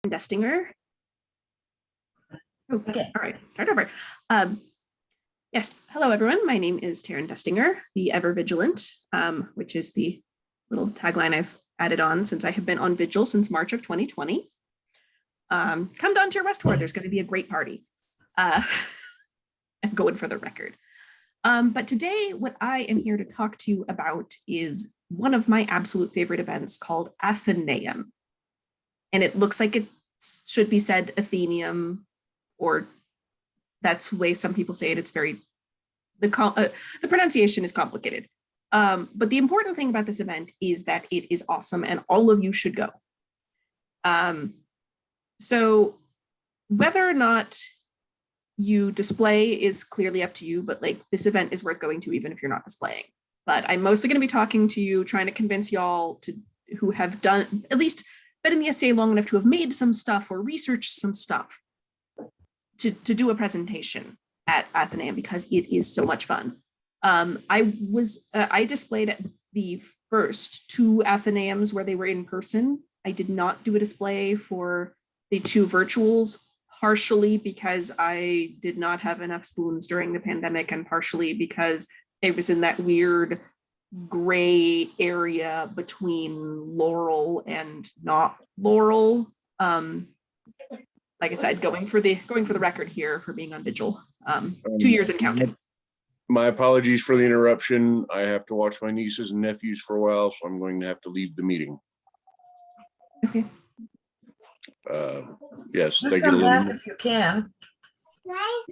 Daestingr. Okay, all right, start over. Yes, hello everyone. My name is Taran Daestingr, the Ever Vigilant, which is the little tagline I've added on since I have been on Vigil since March of 2020. Come down to your Westward, there's going to be a great party. I'm going for the record. But today, what I am here to talk to you about is one of my absolute favorite events called Athenaeum. And it looks like it should be said Athenaeum, or that's the way some people say it. It's very, the pronunciation is complicated. But the important thing about this event is that it is awesome and all of you should go. So whether or not you display is clearly up to you, but like this event is worth going to even if you're not displaying. But I'm mostly going to be talking to you, trying to convince y'all who have done, at least been in the SCA long enough to have made some stuff or researched some stuff to do a presentation at Athenaeum because it is so much fun. I displayed at the first two Athenaeums where they were in person. I did not do a display for the two virtuals, partially because I did not have enough spoons during the pandemic and partially because it was in that weird gray area between laurel and not laurel. Like I said, going for the record here for being on Vigil. 2 years and counting. My apologies for the interruption. I have to watch my nieces and nephews for a while, so I'm going to have to leave the meeting. Okay. Yes, You come back if you can.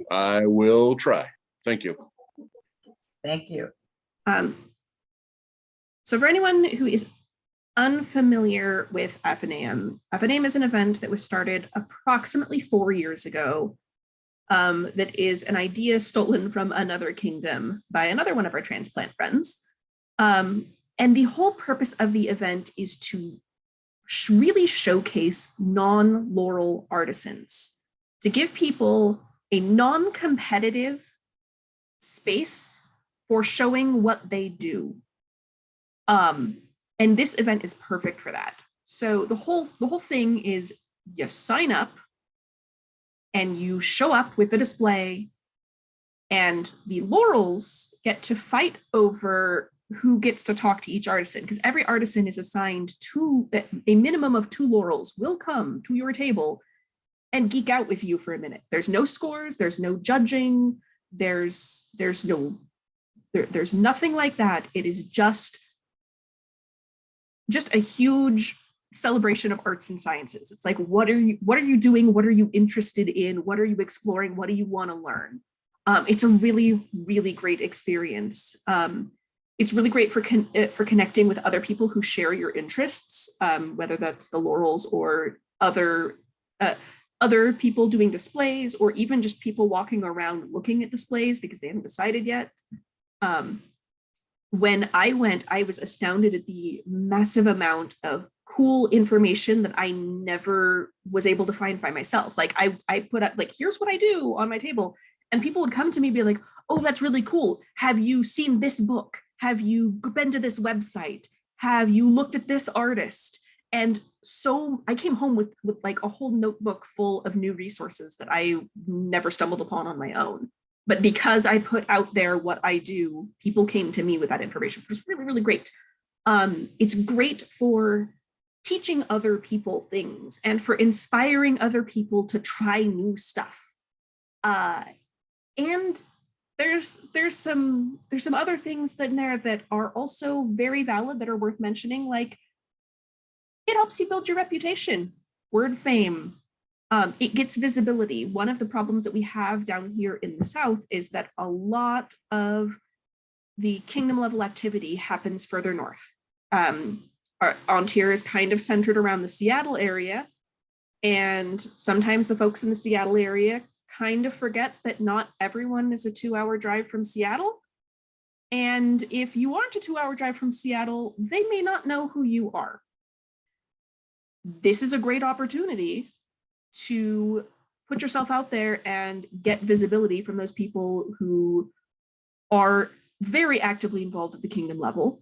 I will try. Thank you. Thank you. So for anyone who is unfamiliar with Athenaeum, Athenaeum is an event that was started approximately 4 years ago that is an idea stolen from another kingdom by another one of our transplant friends. And the whole purpose of the event is to really showcase non-laurel artisans, to give people a non-competitive space for showing what they do. And this event is perfect for that. So the whole thing is you sign up and you show up with the display, and the laurels get to fight over who gets to talk to each artisan, because every artisan is assigned a minimum of 2 laurels will come to your table and geek out with you for a minute. There's no scores, there's no judging, there's nothing like that. It is just a huge celebration of arts and sciences. It's like, what are you doing? What are you interested in? What are you exploring? What do you want to learn? It's a really, really great experience. It's really great for connecting with other people who share your interests, whether that's the laurels or other people doing displays, or even just people walking around looking at displays because they haven't decided yet. When I went, I was astounded at the massive amount of cool information that I never was able to find by myself. Like I put up, like, here's what I do on my table. And people would come to me and be like, oh, that's really cool. Have you seen this book? Have you been to this website? Have you looked at this artist? And so I came home with like a whole notebook full of new resources that I never stumbled upon on my own. But because I put out there what I do, people came to me with that information, which was really, really great. It's great for teaching other people things and for inspiring other people to try new stuff. And there's some other things in there that are also very valid that are worth mentioning, like it helps you build your reputation, word fame. It gets visibility. One of the problems that we have down here in the South is that a lot of the kingdom level activity happens further north. Our Ontier is kind of centered around the Seattle area, and sometimes the folks in the Seattle area kind of forget that not everyone is a 2-hour drive from Seattle. And if you aren't a 2-hour drive from Seattle, they may not know who you are. This is a great opportunity to put yourself out there and get visibility from those people who are very actively involved at the kingdom level,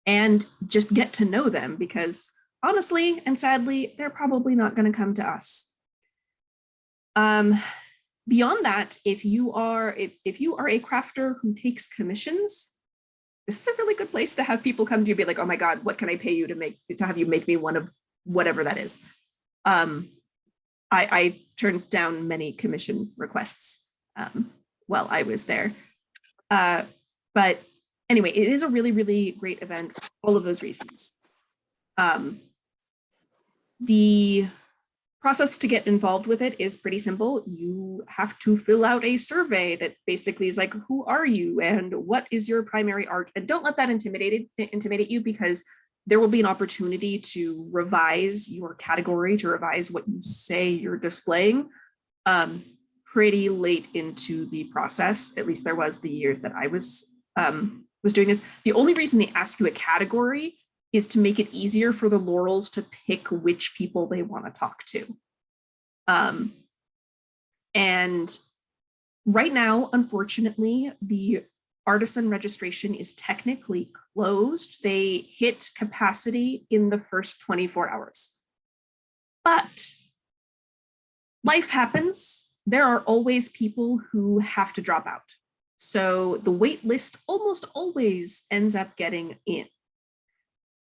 and just get to know them, because honestly and sadly, they're probably not going to come to us. Beyond that, if you are a crafter who takes commissions, this is a really good place to have people come to you and be like, oh my God, what can I pay you to have you make me one of whatever that is. I turned down many commission requests while I was there. But anyway, it is a really, really great event for all of those reasons. The process to get involved with it is pretty simple. You have to fill out a survey that basically is like, who are you and what is your primary art? And don't let that intimidate you, because there will be an opportunity to revise your category, to revise what you say you're displaying pretty late into the process. At least there was the years that I was doing this. The only reason they ask you a category is to make it easier for the laurels to pick which people they want to talk to. And right now, unfortunately, the artisan registration is technically closed. They hit capacity in the first 24 hours. But life happens. There are always people who have to drop out. So the wait list almost always ends up getting in.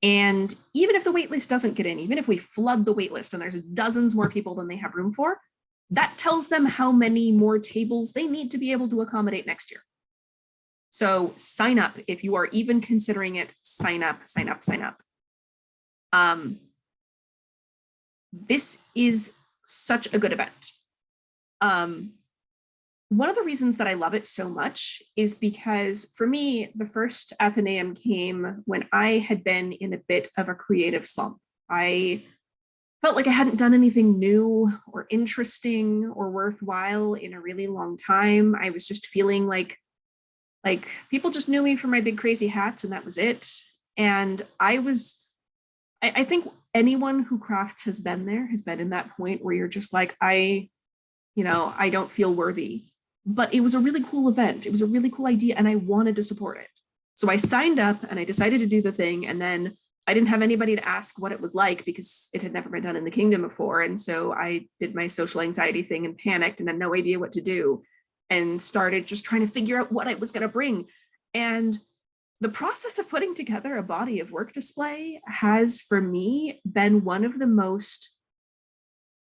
And even if the wait list doesn't get in, even if we flood the wait list and there's dozens more people than they have room for, that tells them how many more tables they need to be able to accommodate next year. So sign up. If you are even considering it, sign up, sign up, sign up. This is such a good event. One of the reasons that I love it so much is because for me, the first Athenaeum came when I had been in a bit of a creative slump. I felt like I hadn't done anything new or interesting or worthwhile in a really long time. I was just feeling like people just knew me for my big crazy hats and that was it. And I think anyone who crafts has been in that point where you're just like, I don't feel worthy. But it was a really cool event. It was a really cool idea and I wanted to support it. So I signed up and I decided to do the thing. And then I didn't have anybody to ask what it was like because it had never been done in the kingdom before. And so I did my social anxiety thing and panicked and had no idea what to do and started just trying to figure out what I was going to bring. And the process of putting together a body of work display has, for me, been one of the most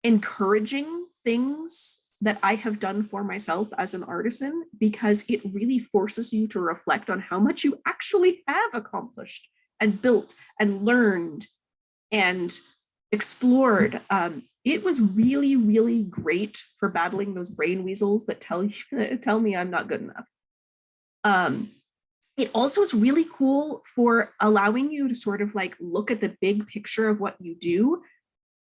encouraging things that I have done for myself as an artisan, because it really forces you to reflect on how much you actually have accomplished and built and learned and explored. It was really, really great for battling those brain weasels that tell me I'm not good enough. It also is really cool for allowing you to sort of like look at the big picture of what you do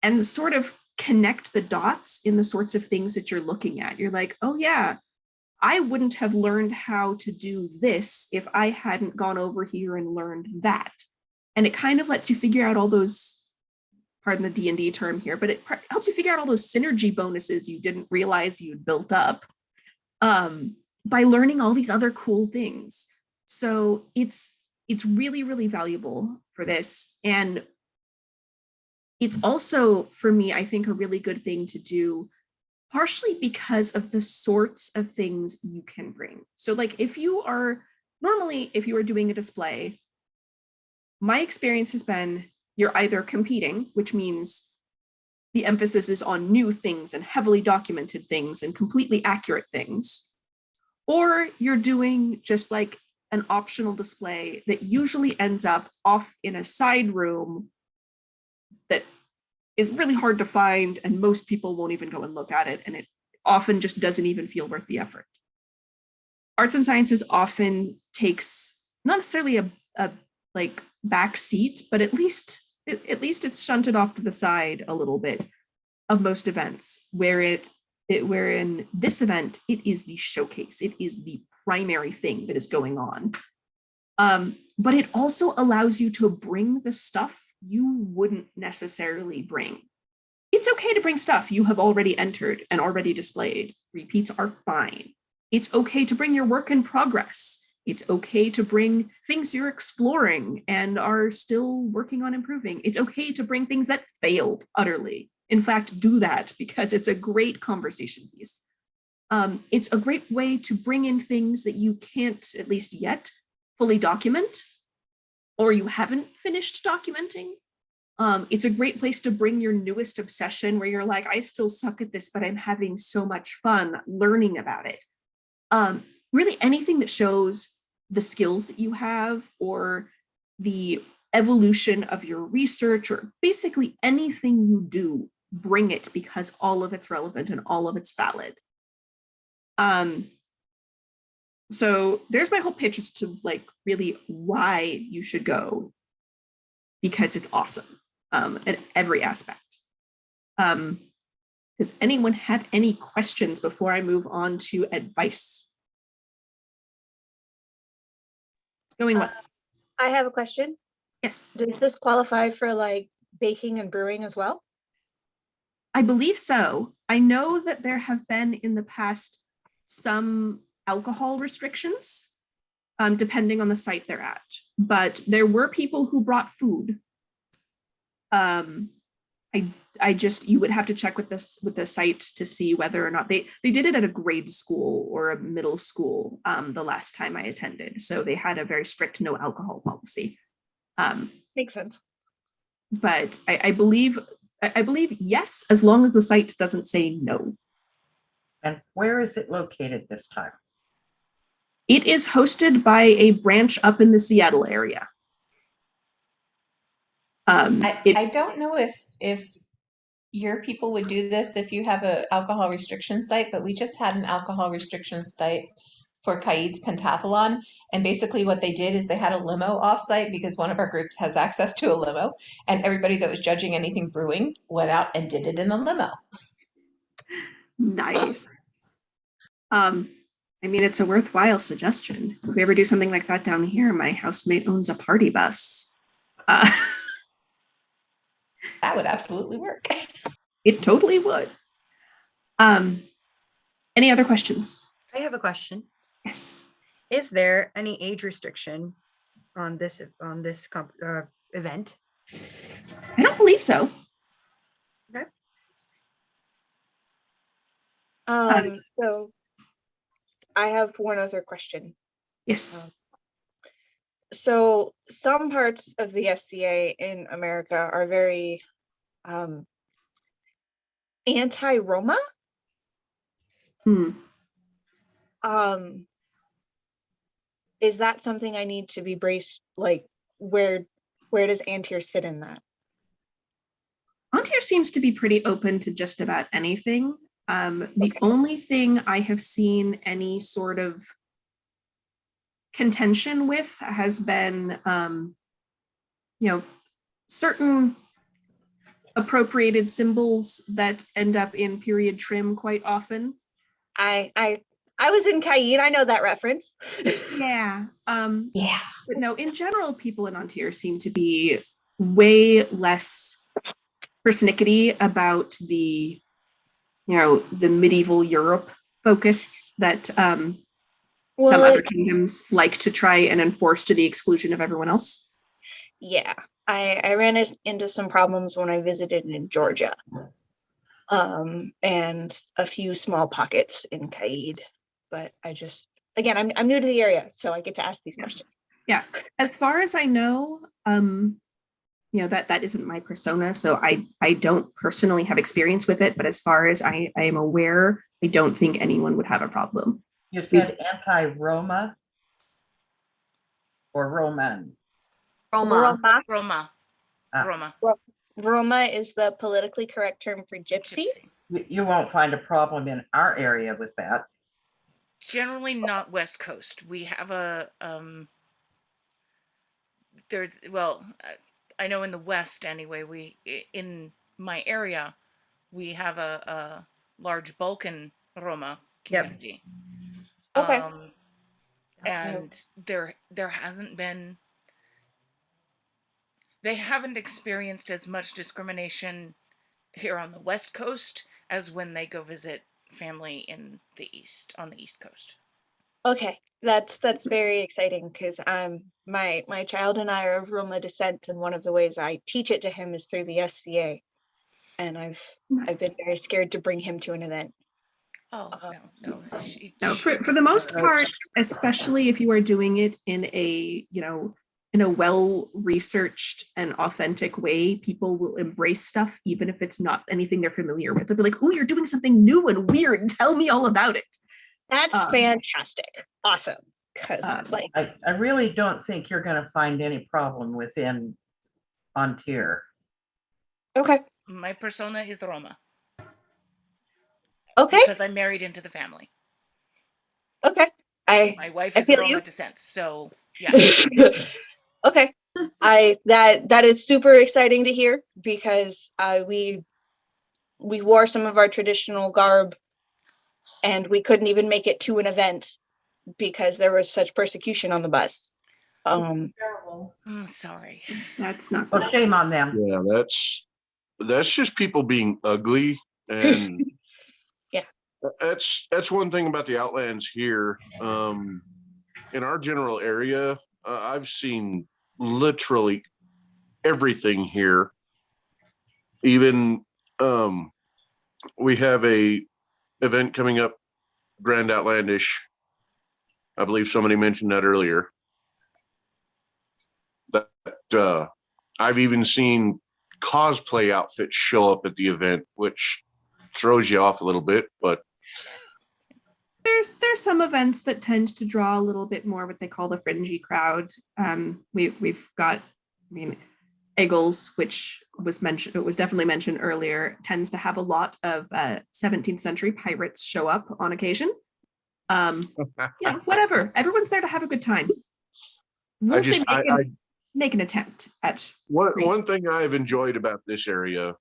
and sort of connect the dots in the sorts of things that you're looking at. You're like, oh yeah, I wouldn't have learned how to do this if I hadn't gone over here and learned that. And it kind of lets you figure out all those, pardon the D&D term here, but it helps you figure out all those synergy bonuses you didn't realize you'd built up by learning all these other cool things. So it's really, really valuable for this. And it's also, for me, I think, a really good thing to do, partially because of the sorts of things you can bring. So like if you are doing a display, my experience has been you're either competing, which means the emphasis is on new things and heavily documented things and completely accurate things, or you're doing just like an optional display that usually ends up off in a side room that is really hard to find and most people won't even go and look at it, and it often just doesn't even feel worth the effort. Arts and sciences often takes not necessarily a like back seat, but at least it's shunted off to the side a little bit of most events, where in this event it is the showcase, it is the primary thing that is going on. But it also allows you to bring the stuff you wouldn't necessarily bring. It's okay to bring stuff you have already entered and already displayed. Repeats are fine. It's okay to bring your work in progress. It's okay to bring things you're exploring and are still working on improving. It's okay to bring things that failed utterly. In fact, do that because it's a great conversation piece. It's a great way to bring in things that you can't, at least yet, fully document, or you haven't finished documenting. It's a great place to bring your newest obsession where you're like, I still suck at this, but I'm having so much fun learning about it. Really anything that shows the skills that you have or the evolution of your research or basically anything you do, bring it because all of it's relevant and all of it's valid. So there's my whole pitch as to like really why you should go, because it's awesome at every aspect. Does anyone have any questions before I move on to advice? Going once. I have a question. Yes, Does this qualify for like baking and brewing as well? I believe so. I know that there have been in the past some alcohol restrictions, depending on the site they're at, but there were people who brought food. I just, you would have to check with the site to see whether or not they did it at a grade school or a middle school the last time I attended. So they had a very strict no alcohol policy. Makes sense. But I believe yes, as long as the site doesn't say no. And where is it located this time? It is hosted by a branch up in the Seattle area. I don't know if your people would do this if you have an alcohol restriction site, but we just had an alcohol restriction site for Caid's pentathlon. And basically what they did is they had a limo offsite because one of our groups has access to a limo, and everybody that was judging anything brewing went out and did it in the limo. Nice. I mean, it's a worthwhile suggestion. If we ever do something like that down here, my housemate owns a party bus. That would absolutely work. It totally would. Any other questions? I have a question. Yes. Is there any age restriction on this event? I don't believe so. So I have one other question. Yes. So some parts of the SCA in America are very anti-Roma. Is that something I need to be braced? Like, where does Antir sit in that? Antir seems to be pretty open to just about anything. The only thing I have seen any sort of contention with has been, certain appropriated symbols that end up in period trim quite often. I was in Caid. I know that reference. Yeah. Yeah. But no, in general, people in Antir seem to be way less persnickety about the medieval Europe focus that some other kingdoms like to try and enforce to the exclusion of everyone else. Yeah, I ran into some problems when I visited in Georgia, and a few small pockets in Caid. But again, I'm new to the area, so I get to ask these questions. Yeah, as far as I know, that isn't my persona, so I don't personally have experience with it. But as far as I am aware, I don't think anyone would have a problem. You said anti-Roma or Roman? Roma. Roma is the politically correct term for gypsy. You won't find a problem in our area with that. Generally not West Coast. We have a I know in the West anyway, in my area, we have a large Balkan Roma community. Yep. Okay. And there hasn't been, they haven't experienced as much discrimination here on the West Coast as when they go visit family in the East, on the East Coast. Okay, That's very exciting because my child and I are of Roma descent, and one of the ways I teach it to him is through the SCA. And I've been very scared to bring him to an event. Oh, no. No, for the most part, especially if you are doing it in a, in a well-researched and authentic way, people will embrace stuff, even if it's not anything they're familiar with. They'll be like, oh, you're doing something new and weird. Tell me all about it. That's Um, fantastic. Awesome. Because like, I really don't think you're gonna find any problem within Ontier. okay, My persona is Roma okay, because I'm married into the family. okay. My wife I is feel Roma you. descent, so yeah. Okay. That is super exciting to hear because we wore some of our traditional garb and we couldn't even make it to an event because there was such persecution on the bus. Sorry. That's not Oh, good. shame on them. Yeah, that's just people being ugly, and Yeah. that's one thing about the Outlands here. In our general area, I've seen literally everything here. Even we have a event coming up, Grand Outlandish. I believe somebody mentioned that earlier. That I've even seen cosplay outfits show up at the event, which throws you off a little bit, but There's some events that tend to draw a little bit more what they call the fringy crowd. We've got, Eggles, which was mentioned, it was definitely mentioned earlier, tends to have a lot of 17th century pirates show up on occasion. Whatever. Everyone's there to have a good time. We'll make an attempt at one thing I've enjoyed about this area,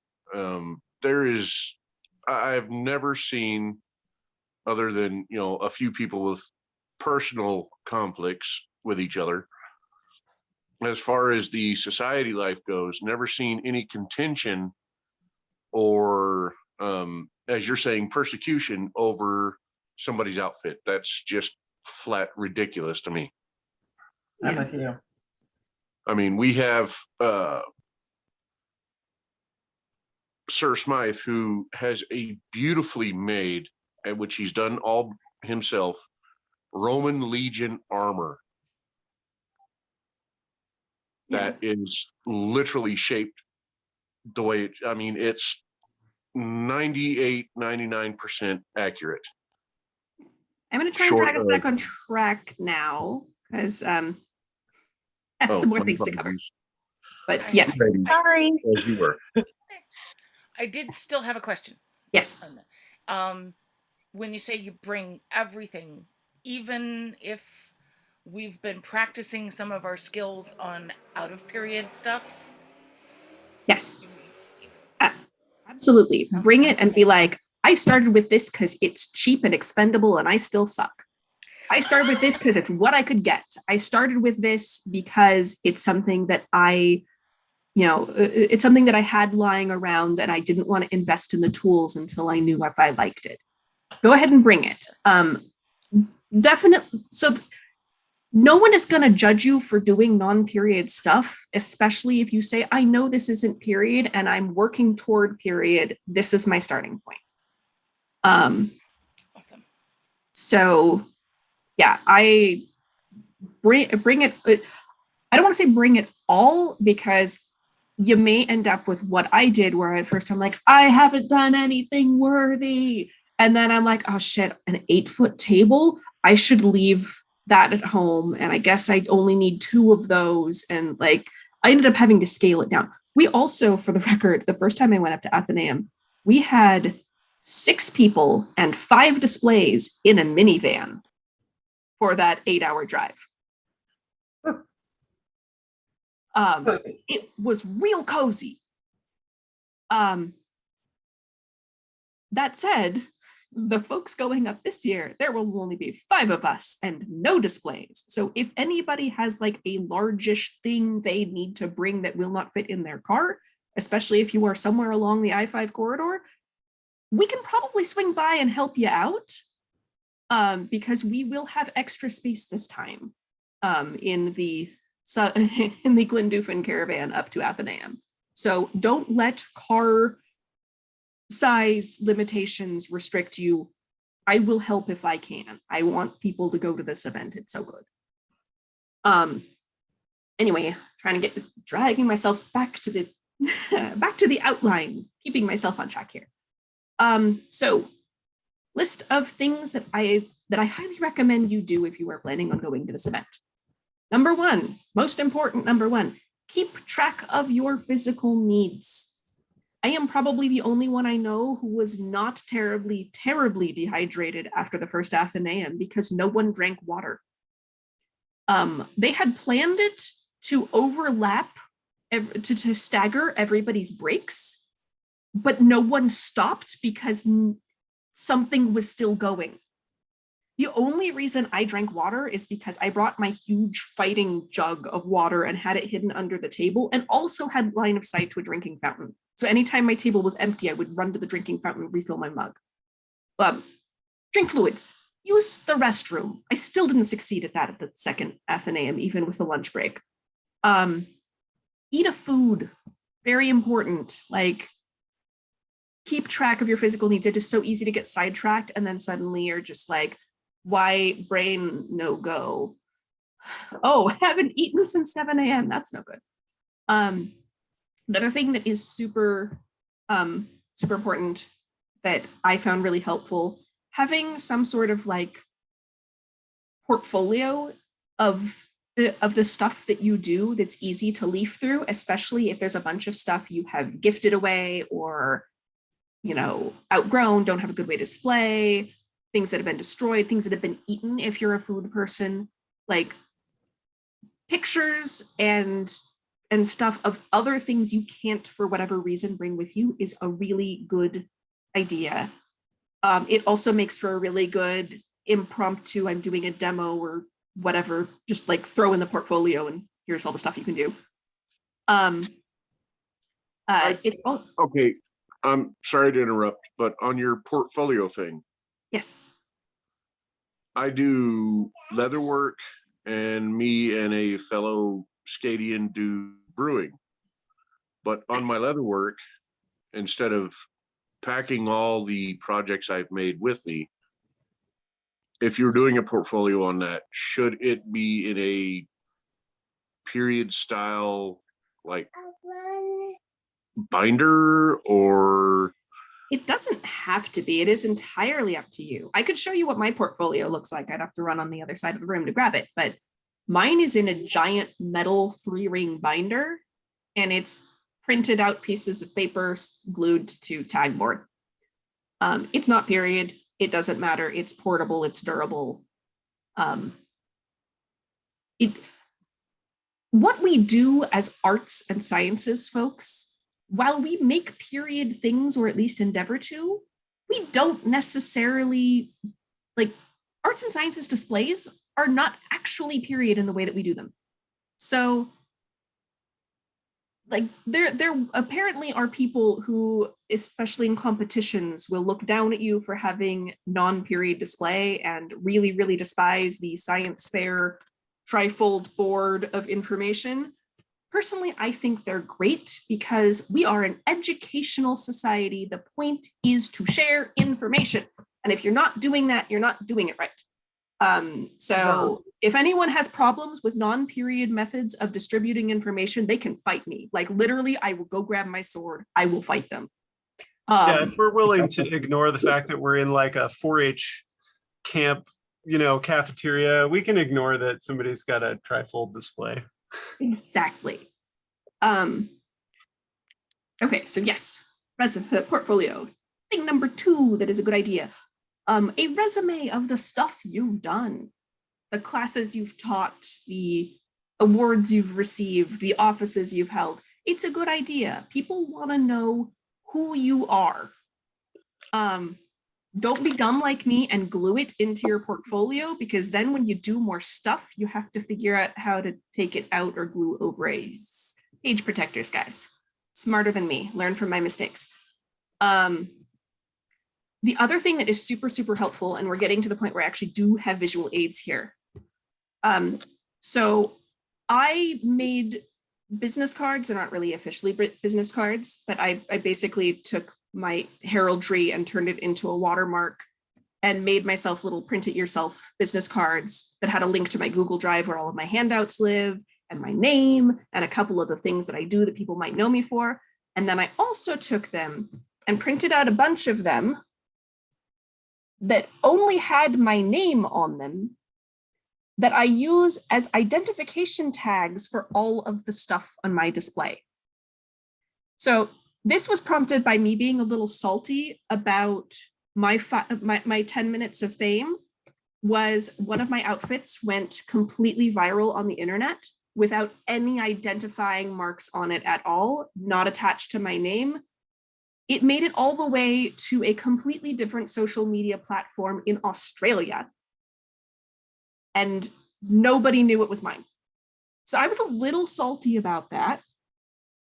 I've never seen, other than a few people with personal conflicts with each other, as far as the society life goes, never seen any contention or as you're saying, persecution over somebody's outfit. That's just flat ridiculous to me. I'm with you. I mean, we have Sir Smythe, who has a beautifully made, and which he's done all himself, Roman Legion armor that is literally shaped the way it's 99% accurate. I'm going to try and drag us back on track now because I have some more things to cover. But yes, Sorry. As you were. I did still have a question. Yes. When you say you bring everything, even if we've been practicing some of our skills on out of period stuff? Yes. Absolutely. Bring it and be like, I started with this because it's cheap and expendable and I still suck. I started with this because it's what I could get. I started with this because it's something that it's something that I had lying around and I didn't want to invest in the tools until I knew if I liked it. Go ahead and bring it. Definitely. So no one is going to judge you for doing non-period stuff, especially if you say, I know this isn't period and I'm working toward period. This is my starting point. Awesome. So yeah, I bring it. I don't want to say bring it all because you may end up with what I did, where at first I'm like, I haven't done anything worthy. And then I'm like, oh shit, an 8-foot table. I should leave that at home. And I guess I only need 2 of those. And like, I ended up having to scale it down. We also, for the record, the first time I went up to Athenaeum, we had 6 people and 5 displays in a minivan for that 8-hour drive. It was real cozy. That said, the folks going up this year, there will only be 5 of us and no displays. So if anybody has like a largish thing they need to bring that will not fit in their car, especially if you are somewhere along the I-5 corridor, we can probably swing by and help you out. because we will have extra space this time in the in the Glendoofin caravan up to Athenaeum. So don't let car size limitations restrict you. I will help if I can. I want people to go to this event. It's so good. Anyway, dragging myself back to the back to the outline, keeping myself on track here. So list of things that I highly recommend you do if you are planning on going to this event. Number one, most important, number one, keep track of your physical needs. I am probably the only one I know who was not terribly, terribly dehydrated after the first Athenaeum because no one drank water. They had planned it to overlap, to stagger everybody's breaks, but no one stopped because something was still going. The only reason I drank water is because I brought my huge fighting jug of water and had it hidden under the table and also had line of sight to a drinking fountain. So anytime my table was empty, I would run to the drinking fountain and refill my mug. Drink fluids, use the restroom. I still didn't succeed at that at the second Athenaeum, even with the lunch break. Eat a food, very important. Like, keep track of your physical needs. It is so easy to get sidetracked and then suddenly you're just like, why brain no go? Oh, haven't eaten since 7 a.m. That's no good. Another thing that is super important that I found really helpful, having some sort of like portfolio of the stuff that you do that's easy to leaf through, especially if there's a bunch of stuff you have gifted away or, you know, outgrown, don't have a good way to display, things that have been destroyed, things that have been eaten if you're a food person, like pictures and stuff of other things you can't for whatever reason bring with you is a really good idea. It also makes for a really good impromptu, I'm doing a demo or whatever, just like throw in the portfolio and here's all the stuff you can do. It's all, Okay, I'm sorry to interrupt, but on your portfolio thing, yes. I do leather work, and me and a fellow Scadian do brewing. But on my Nice. leather work, instead of packing all the projects I've made with me, if you're doing a portfolio on that, should it be in a period style, like binder, or? It doesn't have to be. It is entirely up to you. I could show you what my portfolio looks like. I'd have to run on the other side of the room to grab it, but mine is in a giant metal 3-ring binder, and it's printed out pieces of paper glued to tagboard. It's not period. It doesn't matter. It's portable. It's durable. What we do as arts and sciences folks, while we make period things, or at least endeavor to, we don't necessarily, like, arts and sciences displays are not actually period in the way that we do them. So, like, there apparently are people who, especially in competitions, will look down at you for having non-period display and really, really despise the science fair trifold board of information. Personally, I think they're great because we are an educational society. The point is to share information. And if you're not doing that, you're not doing it right. So if anyone has problems with non-period methods of distributing information, they can fight me. Like, literally, I will go grab my sword. I will fight them. Yeah, if we're willing to ignore the fact that we're in like a 4-H camp, you know, cafeteria, we can ignore that somebody's got a trifold display. Exactly. Okay, so yes, portfolio. Thing number 2 that is a good idea. A resume of the stuff you've done, the classes you've taught, the awards you've received, the offices you've held. It's a good idea. People want to know who you are. Don't be dumb like me and glue it into your portfolio, because then when you do more stuff, you have to figure out how to take it out or glue over a page protectors, guys. Smarter than me. Learn from my mistakes. The other thing that is super, super helpful, and we're getting to the point where I actually do have visual aids here. So I made business cards. They're not really officially business cards, but I basically took my heraldry and turned it into a watermark and made myself little print it yourself business cards that had a link to my Google Drive where all of my handouts live and my name and a couple of the things that I do that people might know me for. And then I also took them and printed out a bunch of them that only had my name on them that I use as identification tags for all of the stuff on my display. So this was prompted by me being a little salty about my 10 minutes of fame. Was one of my outfits went completely viral on the internet without any identifying marks on it at all, not attached to my name. It made it all the way to a completely different social media platform in Australia. And nobody knew it was mine. So I was a little salty about that.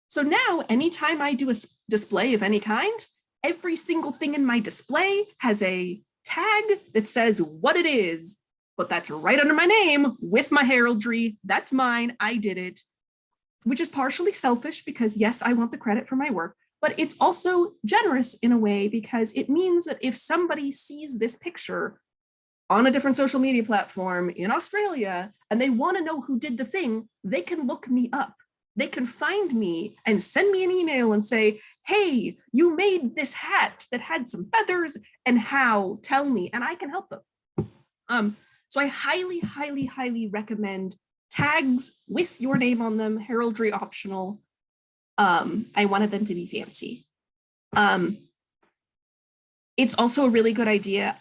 So now, anytime I do a display of any kind, every single thing in my display has a tag that says what it is, but that's right under my name with my heraldry. That's mine. I did it, which is partially selfish because yes, I want the credit for my work, but it's also generous in a way because it means that if somebody sees this picture on a different social media platform in Australia and they want to know who did the thing, they can look me up. They can find me and send me an email and say, hey, you made this hat that had some feathers and how, tell me, and I can help them. So I highly, highly, highly recommend tags with your name on them, heraldry optional. I wanted them to be fancy. It's also a really good idea.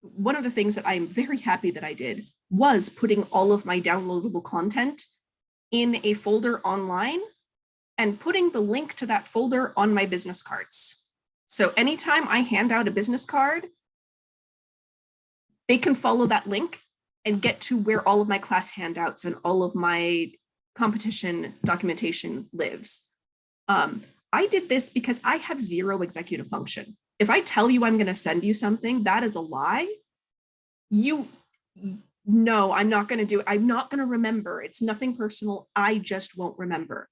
One of the things that I'm very happy that I did was putting all of my downloadable content in a folder online and putting the link to that folder on my business cards. So anytime I hand out a business card, they can follow that link and get to where all of my class handouts and all of my competition documentation lives. I did this because I have zero executive function. If I tell you I'm going to send you something, that is a lie. No, I'm not going to do it. I'm not going to remember. It's nothing personal. I just won't remember.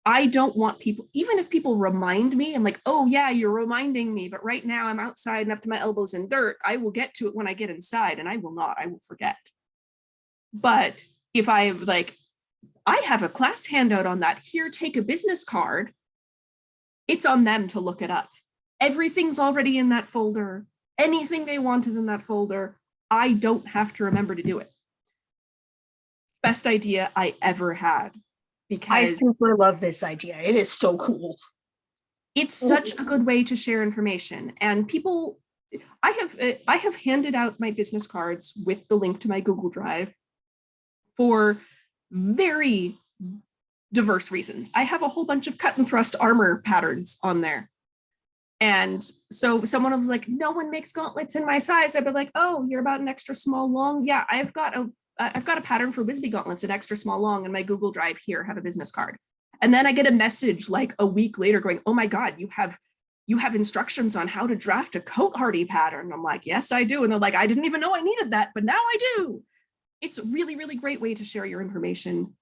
I don't want people, even if people remind me, I'm like, oh yeah, you're reminding me, but right now I'm outside and up to my elbows in dirt. I will get to it when I get inside, and I will not, I will forget. But if I have a class handout on that, here, take a business card, it's on them to look it up. Everything's already in that folder. Anything they want is in that folder. I don't have to remember to do it. Best idea I ever had. I Because super love this idea. It is so cool. it's such a good way to share information. And people, I have handed out my business cards with the link to my Google Drive for very diverse reasons. I have a whole bunch of cut and thrust armor patterns on there. And so someone was like, no one makes gauntlets in my size. I'd be like, oh, you're about an extra small long. Yeah, I've got a pattern for Wisby gauntlets, an extra small long, in my Google Drive. Here, have a business card. And then I get a message like a week later going, oh my God, you have instructions on how to draft a coat hardy pattern. I'm like, yes, I do. And they're like, I didn't even know I needed that, but now I do. It's a really, really great way to share your information.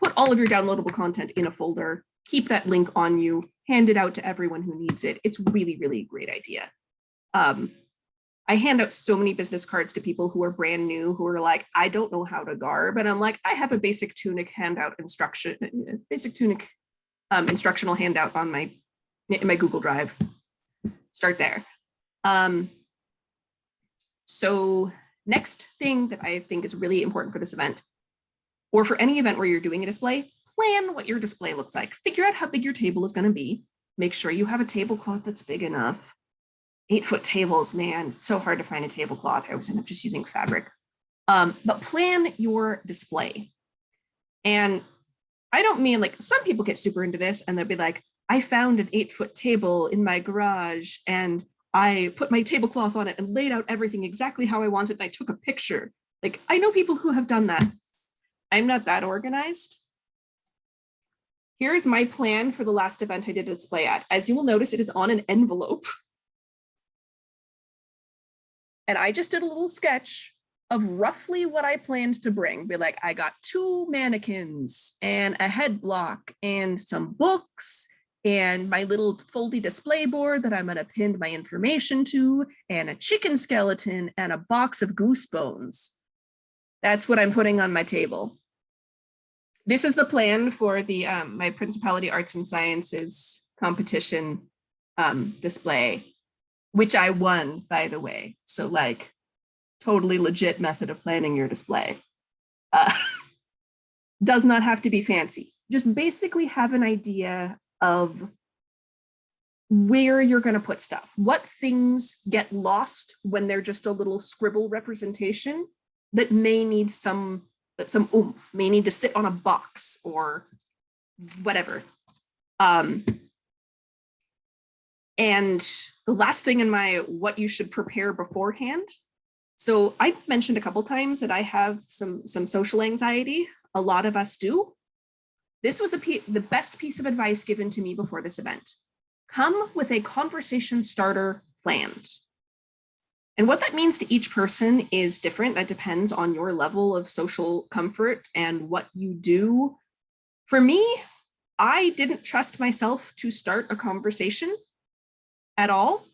Put all of your downloadable content in a folder, keep that link on you, hand it out to everyone who needs it. It's really, really a great idea. I hand out so many business cards to people who are brand new, who are like, I don't know how to garb. And I'm like, I have a basic tunic handout instructional handout on in my Google Drive. Start there. So next thing that I think is really important for this event, or for any event where you're doing a display, plan what your display looks like. Figure out how big your table is going to be. Make sure you have a tablecloth that's big enough. 8-foot tables, man, it's so hard to find a tablecloth. I always end up just using fabric. But plan your display. And I don't mean, like, some people get super into this and they'll be like, I found an 8-foot table in my garage and I put my tablecloth on it and laid out everything exactly how I wanted. And I took a picture. Like, I know people who have done that. I'm not that organized. Here's my plan for the last event I did a display at. As you will notice, it is on an envelope. And I just did a little sketch of roughly what I planned to bring. Be like, I got 2 mannequins and a head block and some books and my little foldy display board that I'm going to pin my information to, and a chicken skeleton and a box of goose bones. That's what I'm putting on my table. This is the plan for the my Principality Arts and Sciences competition display, which I won, by the way. So like, totally legit method of planning your display. Does not have to be fancy. Just basically have an idea of where you're going to put stuff. What things get lost when they're just a little scribble representation that may need some oomph, may need to sit on a box or whatever. And the last thing in my what you should prepare beforehand. So I mentioned a couple times that I have some social anxiety. A lot of us do. This was the best piece of advice given to me before this event. Come with a conversation starter planned. And what that means to each person is different. That depends on your level of social comfort and what you do. For me, I didn't trust myself to start a conversation at all,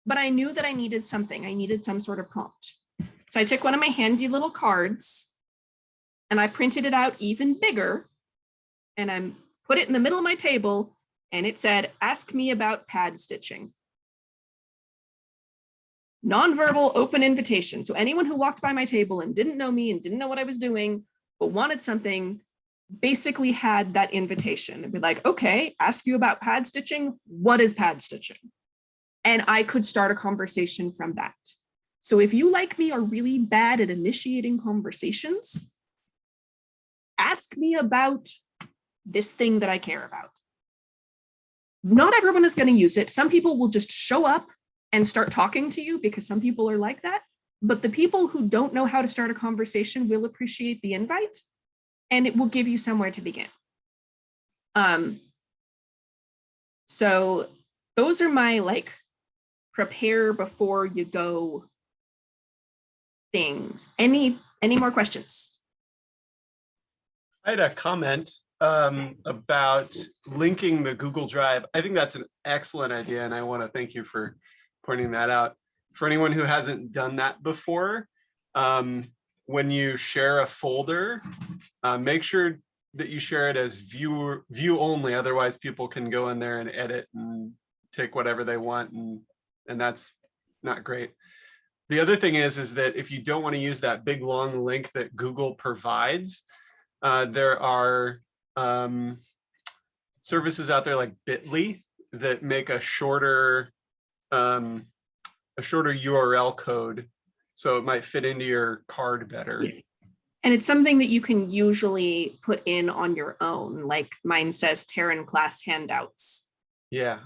but I knew that I needed something. I needed some sort of prompt. So I took one of my handy little cards and I printed it out even bigger, and I put it in the middle of my table, and it said, ask me about pad stitching. Nonverbal open invitation. So anyone who walked by my table and didn't know me and didn't know what I was doing, but wanted something, basically had that invitation. It'd be like, okay, ask you about pad stitching. What is pad stitching? And I could start a conversation from that. So if you, like me, are really bad at initiating conversations, ask me about this thing that I care about. Not everyone is going to use it. Some people will just show up and start talking to you because some people are like that. But the people who don't know how to start a conversation will appreciate the invite, and it will give you somewhere to begin. So those are my like prepare before you go things. Any more questions? I had a comment about linking the Google Drive. I think that's an excellent idea, and I want to thank you for pointing that out. For anyone who hasn't done that before, when you share a folder, make sure that you share it as view only. Otherwise, people can go in there and edit and take whatever they want, and that's not great. The other thing is that if you don't want to use that big long link that Google provides, there are services out there like Bitly that make a shorter URL code, so it might fit into your card better. And it's something that you can usually put in on your own. Like mine says Taran class handouts. Yeah.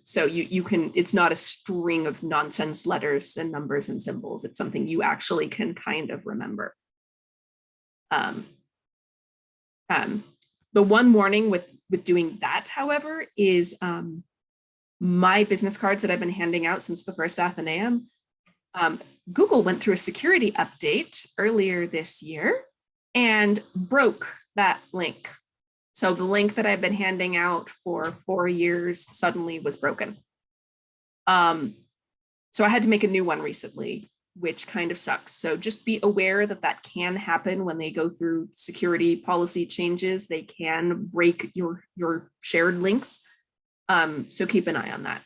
So you can, it's not a string of nonsense letters and numbers and symbols. It's something you actually can kind of remember. The one warning with doing that, however, is my business cards that I've been handing out since the first Athenaeum. Google went through a security update earlier this year and broke that link. So the link that I've been handing out for 4 years suddenly was broken. So I had to make a new one recently, which kind of sucks. So just be aware that that can happen when they go through security policy changes. They can break your shared links. So keep an eye on that.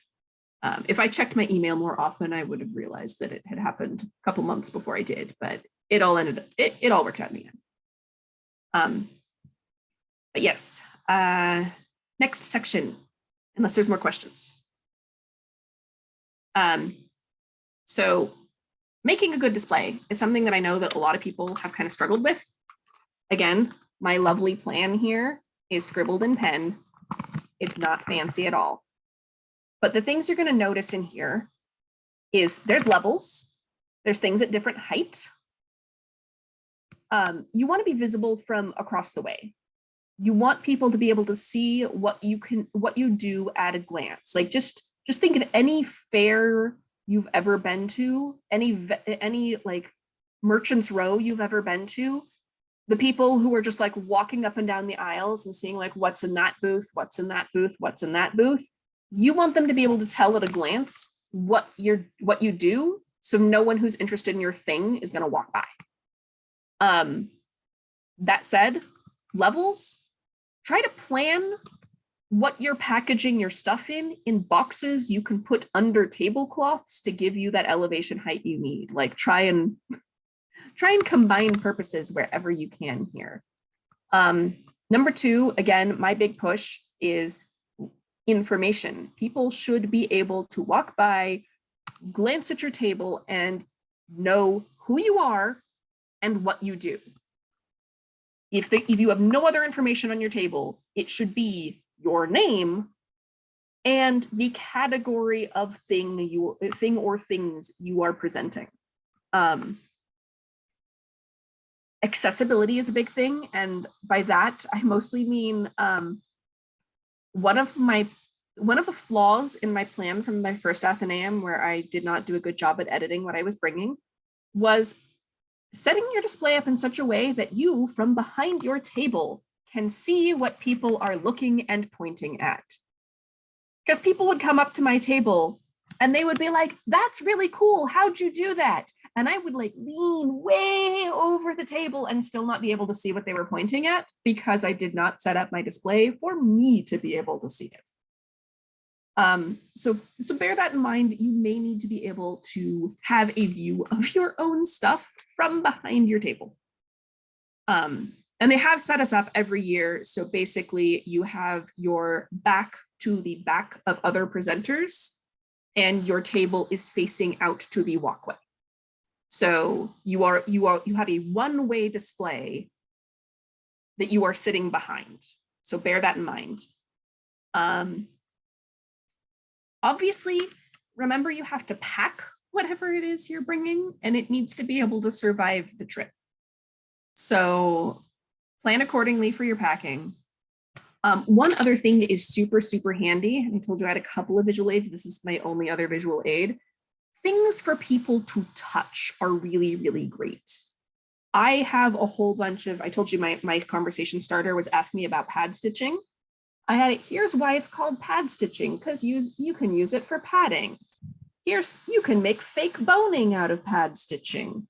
If I checked my email more often, I would have realized that it had happened a couple months before I did, but it all ended up, it all worked out in the end. But yes, next section, unless there's more questions. So making a good display is something that I know that a lot of people have kind of struggled with. Again, my lovely plan here is scribbled in pen. It's not fancy at all. But the things you're going to notice in here is there's levels. There's things at different height. You want to be visible from across the way. You want people to be able to see what you do at a glance. Like just think of any fair you've ever been to, any like merchant's row you've ever been to, the people who are just like walking up and down the aisles and seeing like what's in that booth, what's in that booth, what's in that booth, you want them to be able to tell at a glance what you do, so no one who's interested in your thing is going to walk by. That said, levels, try to plan what you're packaging your stuff in boxes you can put under tablecloths to give you that elevation height you need. Like try and combine purposes wherever you can here. Number 2, again, my big push is information. People should be able to walk by, glance at your table, and know who you are and what you do. If you have no other information on your table, it should be your name and the category of thing or things you are presenting. Accessibility is a big thing, and by that I mostly mean one of the flaws in my plan from my first Athenaeum, where I did not do a good job at editing what I was bringing, was setting your display up in such a way that you, from behind your table, can see what people are looking and pointing at. Because people would come up to my table and they would be like, "That's really cool, how'd you do that?" And I would like lean way over the table and still not be able to see what they were pointing at, because I did not set up my display for me to be able to see it. So bear that in mind. You may need to be able to have a view of your own stuff from behind your table. And they have set us up every year. So basically you have your back to the back of other presenters and your table is facing out to the walkway. So you have a one-way display that you are sitting behind. So bear that in mind. Obviously, remember you have to pack whatever it is you're bringing, and it needs to be able to survive the trip. So plan accordingly for your packing. One other thing that is super, super handy, I told you I had a couple of visual aids. This is my only other visual aid. Things for people to touch are really, really great. I have a whole bunch of, I told you my conversation starter was ask me about pad stitching. I had it, here's why it's called pad stitching, because you can use it for padding. You can make fake boning out of pad stitching.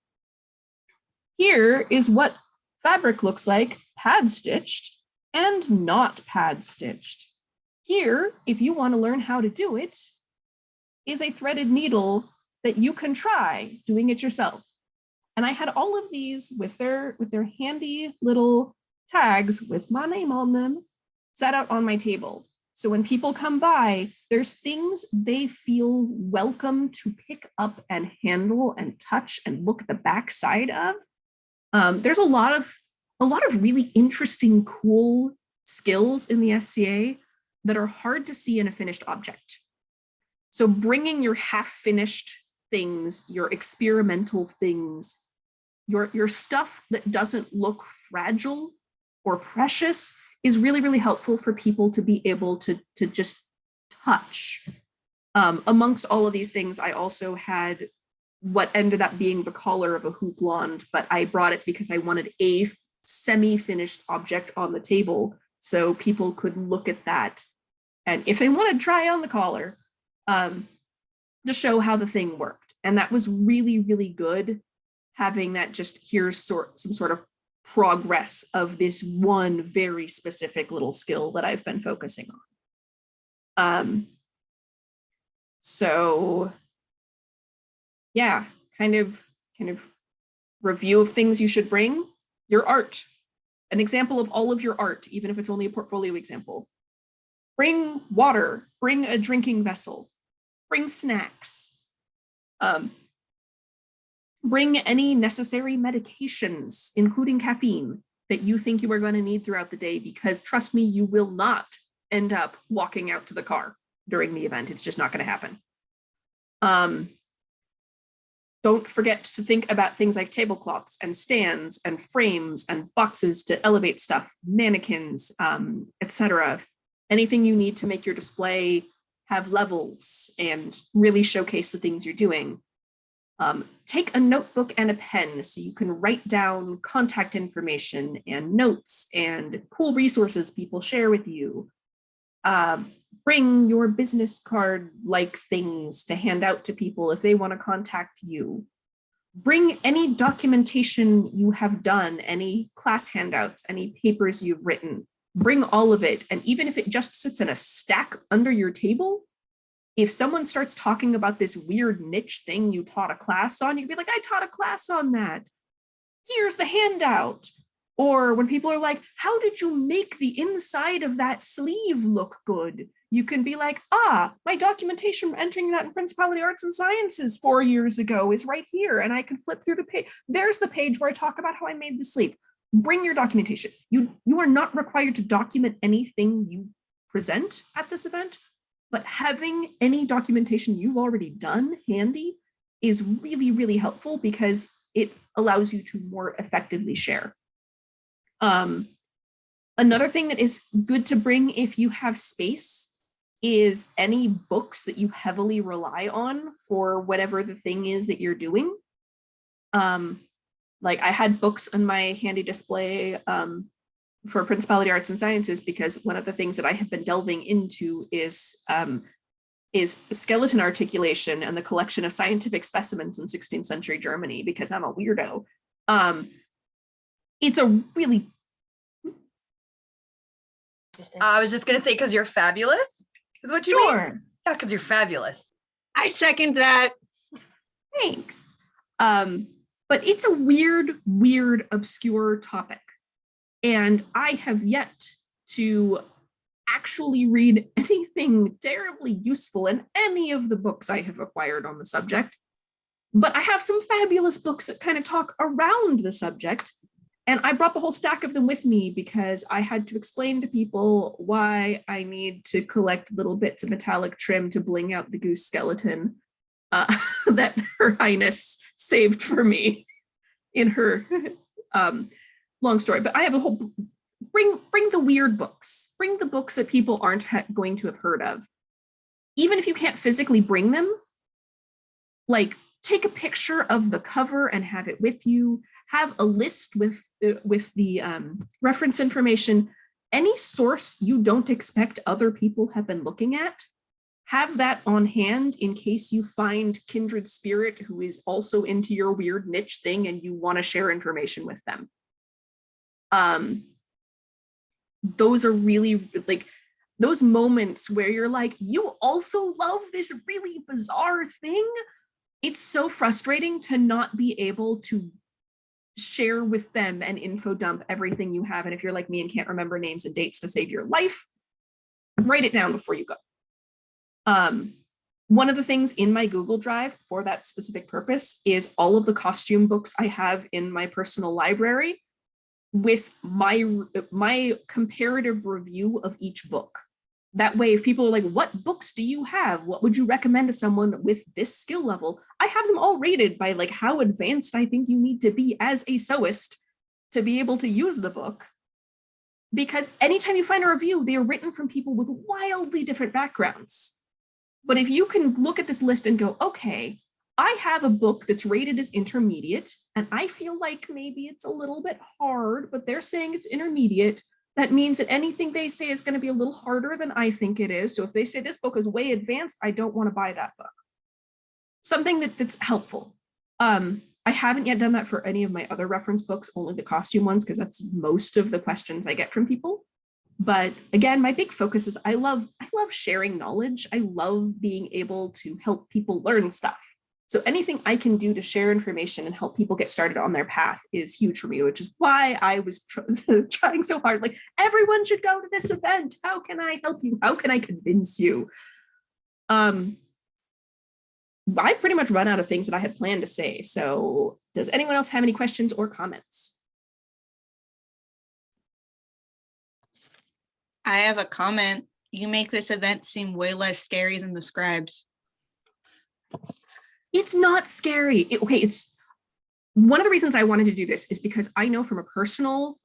Here is what fabric looks like pad stitched and not pad stitched. Here, if you want to learn how to do it, is a threaded needle that you can try doing it yourself. And I had all of these with their handy little tags with my name on them set out on my table. So when people come by, there's things they feel welcome to pick up and handle and touch and look at the backside of. There's a lot of really interesting, cool skills in the SCA that are hard to see in a finished object. So bringing your half-finished things, your experimental things, your stuff that doesn't look fragile or precious is really, really helpful for people to be able to just touch. Amongst all of these things, I also had what ended up being the collar of a houppelande, but I brought it because I wanted a semi-finished object on the table so people could look at that. And if they want to try on the collar, to show how the thing worked. And that was really, really good, having that just here's some sort of progress of this one very specific little skill that I've been focusing on. So yeah, kind of review of things you should bring. Your art, an example of all of your art, even if it's only a portfolio example. Bring water, bring a drinking vessel, bring snacks, bring any necessary medications, including caffeine, that you think you are going to need throughout the day, because trust me, you will not end up walking out to the car during the event. It's just not going to happen. Don't forget to think about things like tablecloths and stands and frames and boxes to elevate stuff, mannequins, etc. Anything you need to make your display have levels and really showcase the things you're doing. Take a notebook and a pen so you can write down contact information and notes and cool resources people share with you. Bring your business card like things to hand out to people if they want to contact you. Bring any documentation you have done, any class handouts, any papers you've written. Bring all of it. And even if it just sits in a stack under your table, if someone starts talking about this weird niche thing you taught a class on, you can be like, I taught a class on that. Here's the handout. Or when people are like, how did you make the inside of that sleeve look good? You can be like, my documentation for entering that in Principality Arts and Sciences 4 years ago is right here. And I can flip through the page. There's the page where I talk about how I made the sleeve. Bring your documentation. You are not required to document anything you present at this event, but having any documentation you've already done handy is really, really helpful because it allows you to more effectively share. Another thing that is good to bring if you have space is any books that you heavily rely on for whatever the thing is that you're doing. Like I had books on my handy display for Principality Arts and Sciences because one of the things that I have been delving into is skeleton articulation and the collection of scientific specimens in 16th century Germany because I'm a weirdo. It's a really... I was just gonna say, because you're fabulous, is what you mean? Sure. Yeah, because you're fabulous. I second that. Thanks. But it's a weird, obscure topic. And I have yet to actually read anything terribly useful in any of the books I have acquired on the subject. But I have some fabulous books that kind of talk around the subject. And I brought the whole stack of them with me because I had to explain to people why I need to collect little bits of metallic trim to bling out the goose skeleton that Her Highness saved for me in her long story. But I have a whole, bring the weird books, bring the books that people aren't going to have heard of. Even if you can't physically bring them, like take a picture of the cover and have it with you. Have a list with the reference information. Any source you don't expect other people have been looking at, have that on hand in case you find kindred spirit who is also into your weird niche thing and you want to share information with them. Those are really like those moments where you're like, you also love this really bizarre thing. It's so frustrating to not be able to share with them and info dump everything you have. And if you're like me and can't remember names and dates to save your life, write it down before you go. One of the things in my Google Drive for that specific purpose is all of the costume books I have in my personal library with my comparative review of each book. That way, if people are like, what books do you have? What would you recommend to someone with this skill level? I have them all rated by like how advanced I think you need to be as a sewist to be able to use the book. Because anytime you find a review, they are written from people with wildly different backgrounds. But if you can look at this list and go, okay, I have a book that's rated as intermediate, and I feel like maybe it's a little bit hard, but they're saying it's intermediate. That means that anything they say is going to be a little harder than I think it is. So if they say this book is way advanced, I don't want to buy that book. Something that's helpful. I haven't yet done that for any of my other reference books, only the costume ones, because that's most of the questions I get from people. But again, my big focus is I love sharing knowledge. I love being able to help people learn stuff. So anything I can do to share information and help people get started on their path is huge for me, which is why I was trying so hard. Like, everyone should go to this event. How can I help you? How can I convince you? I pretty much run out of things that I had planned to say. So does anyone else have any questions or comments? I have a comment. You make this event seem way less scary than the scribes. It's not scary. It's one of the reasons I wanted to do this is because I know from personal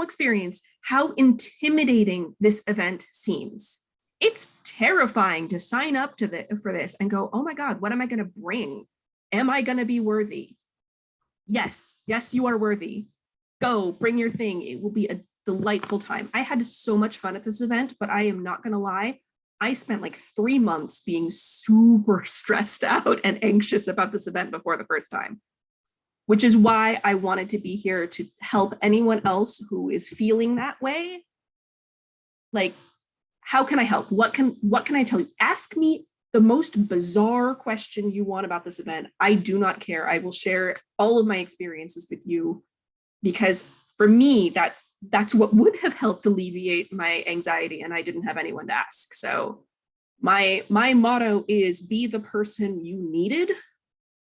experience how intimidating this event seems. it's terrifying to sign up for this and go, oh my God, what am I going to bring? Am I going to be worthy? Yes, you are worthy. Go, bring your thing. It will be a delightful time. I had so much fun at this event, but I am not going to lie. I spent like 3 months being super stressed out and anxious about this event before the first time, which is why I wanted to be here to help anyone else who is feeling that way. Like, how can I help? What can I tell you? Ask me the most bizarre question you want about this event. I do not care. I will share all of my experiences with you, because for me, that's what would have helped alleviate my anxiety, and I didn't have anyone to ask. So my motto is be the person you needed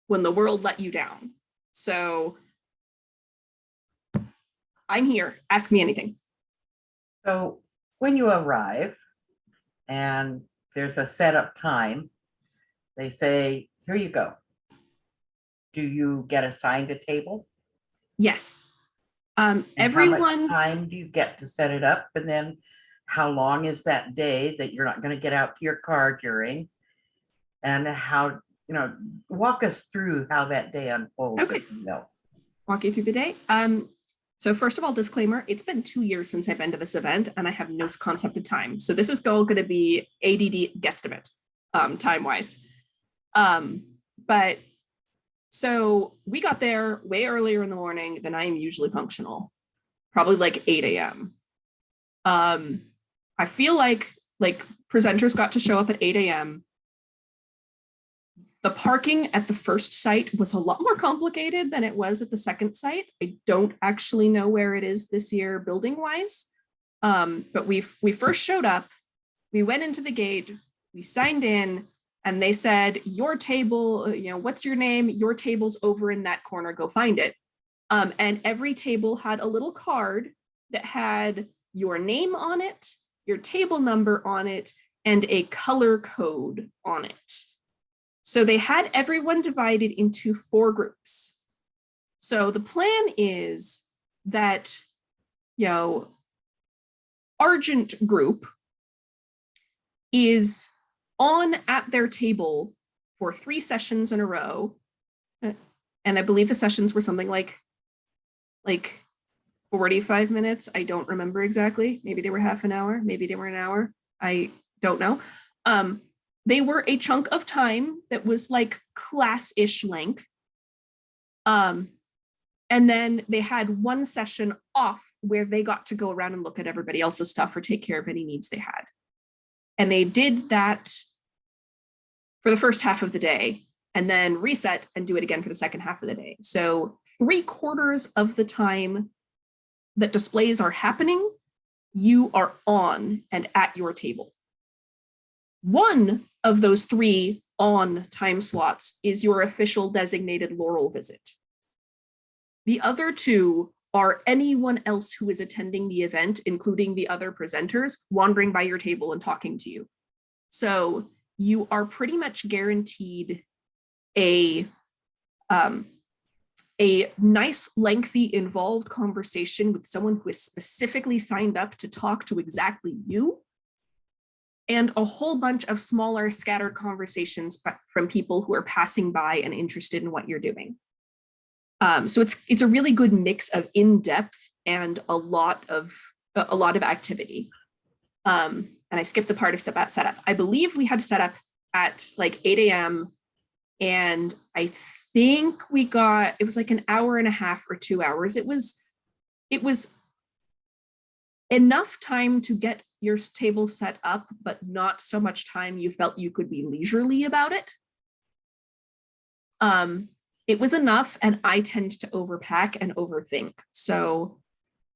when the world let you down. So I'm here. Ask me anything. So when you arrive and there's a setup time, they say, here you go. Do you get assigned a table? Yes. And Everyone. How much time do you get to set it up? And then how long is that day that you're not going to get out to your car during? And how, walk us through how that day unfolds. Okay. Walk you through the day. So first of all, disclaimer, it's been 2 years since I've been to this event and I have no concept of time. So this is all going to be ADD guesstimate, time-wise. But so we got there way earlier in the morning than I am usually functional, probably like 8 a.m. I feel like presenters got to show up at 8 a.m. The parking at the first site was a lot more complicated than it was at the second site. I don't actually know where it is this year building wise. But we first showed up, we went into the gate, we signed in, and they said, your table, what's your name? Your table's over in that corner, go find it. And every table had a little card that had your name on it, your table number on it, and a color code on it. So they had everyone divided into 4 groups. So the plan is that, Argent group is on at their table for 3 sessions in a row. And I believe the sessions were something like 45 minutes. I don't remember exactly. Maybe they were half an hour. Maybe they were an hour. I don't know. They were a chunk of time that was like class-ish length. And then they had 1 session off where they got to go around and look at everybody else's stuff or take care of any needs they had. And they did that for the first half of the day and then reset and do it again for the second half of the day. So 3/4 of the time that displays are happening, you are on and at your table. 1 of those 3 on time slots is your official designated laurel visit. The other 2 are anyone else who is attending the event, including the other presenters, wandering by your table and talking to you. So you are pretty much guaranteed a nice, lengthy, involved conversation with someone who is specifically signed up to talk to exactly you, and a whole bunch of smaller scattered conversations from people who are passing by and interested in what you're doing. So it's a really good mix of in-depth and a lot of activity. And I skipped the part of setup. I believe we had to set up at like 8 a.m. and I think it was like an hour and a half or 2 hours. It was enough time to get your table set up, but not so much time you felt you could be leisurely about it. It was enough, and I tend to overpack and overthink. So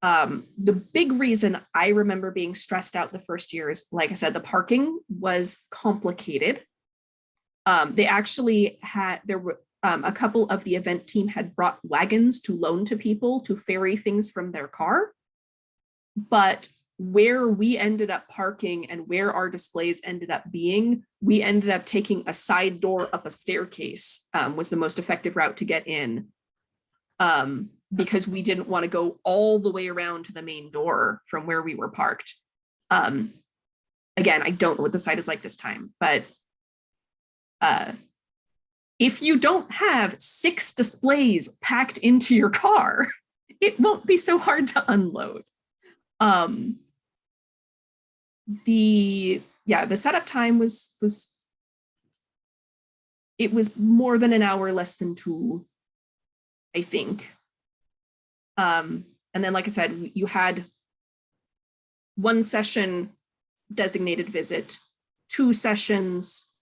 the big reason I remember being stressed out the first year is, like I said, the parking was complicated. They actually there were a couple of the event team had brought wagons to loan to people to ferry things from their car. But where we ended up parking and where our displays ended up being, we ended up taking a side door up a staircase, was the most effective route to get in, because we didn't want to go all the way around to the main door from where we were parked. And again, I don't know what the site is like this time, but if you don't have 6 displays packed into your car, it won't be so hard to unload. The setup time was it was more than an hour, less than 2, I think. And then, like I said, you had 1 session designated visit, 2 sessions,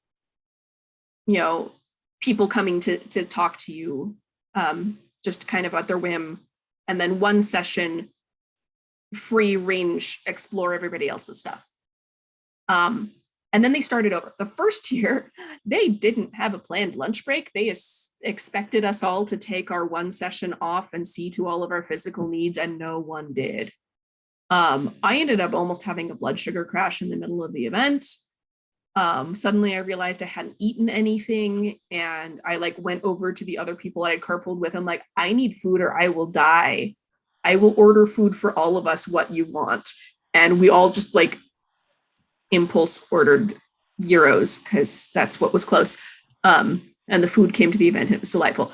people coming to talk to you, just kind of at their whim, and then 1 session free range explore everybody else's stuff. And then they started over. The first year, they didn't have a planned lunch break. They expected us all to take our 1 session off and see to all of our physical needs, and no one did. I ended up almost having a blood sugar crash in the middle of the event. Suddenly I realized I hadn't eaten anything, and I went over to the other people I had carpooled with and like, I need food or I will die. I will order food for all of us, what you want. And we all just impulse ordered gyros because that's what was close. And the food came to the event and it was delightful.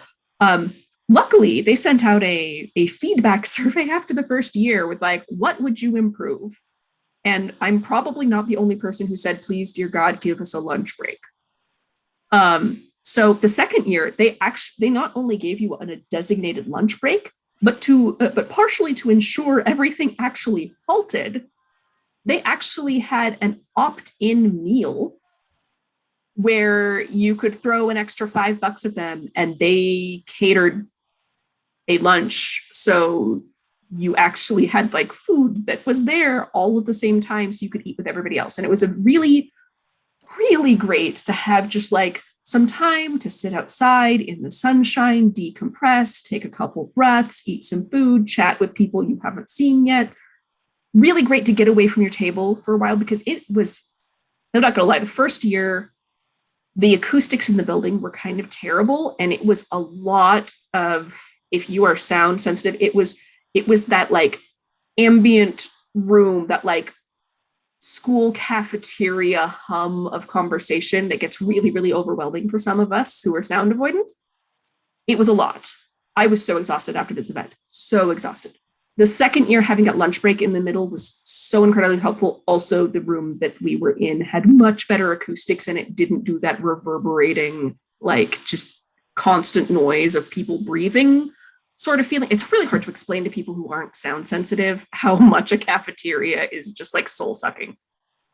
Luckily, they sent out a feedback survey after the first year with what would you improve? And I'm probably not the only person who said, please, dear God, give us a lunch break. So the second year, they not only gave you a designated lunch break, but partially to ensure everything actually halted, they actually had an opt-in meal where you could throw an extra $5 at them and they catered a lunch. So you actually had food that was there all at the same time so you could eat with everybody else. And it was a really, really great to have just some time to sit outside in the sunshine, decompress, take a couple breaths, eat some food, chat with people you haven't seen yet. Really great to get away from your table for a while, because it was, I'm not gonna lie, the first year, the acoustics in the building were kind of terrible. And it was a lot of, if you are sound sensitive, it was that ambient room, that school cafeteria hum of conversation that gets really, really overwhelming for some of us who are sound avoidant. It was a lot. I was so exhausted after this event, so exhausted. The second year, having that lunch break in the middle was so incredibly helpful. Also, the room that we were in had much better acoustics and it didn't do that reverberating, just constant noise of people breathing sort of feeling. It's really hard to explain to people who aren't sound sensitive how much a cafeteria is just soul sucking.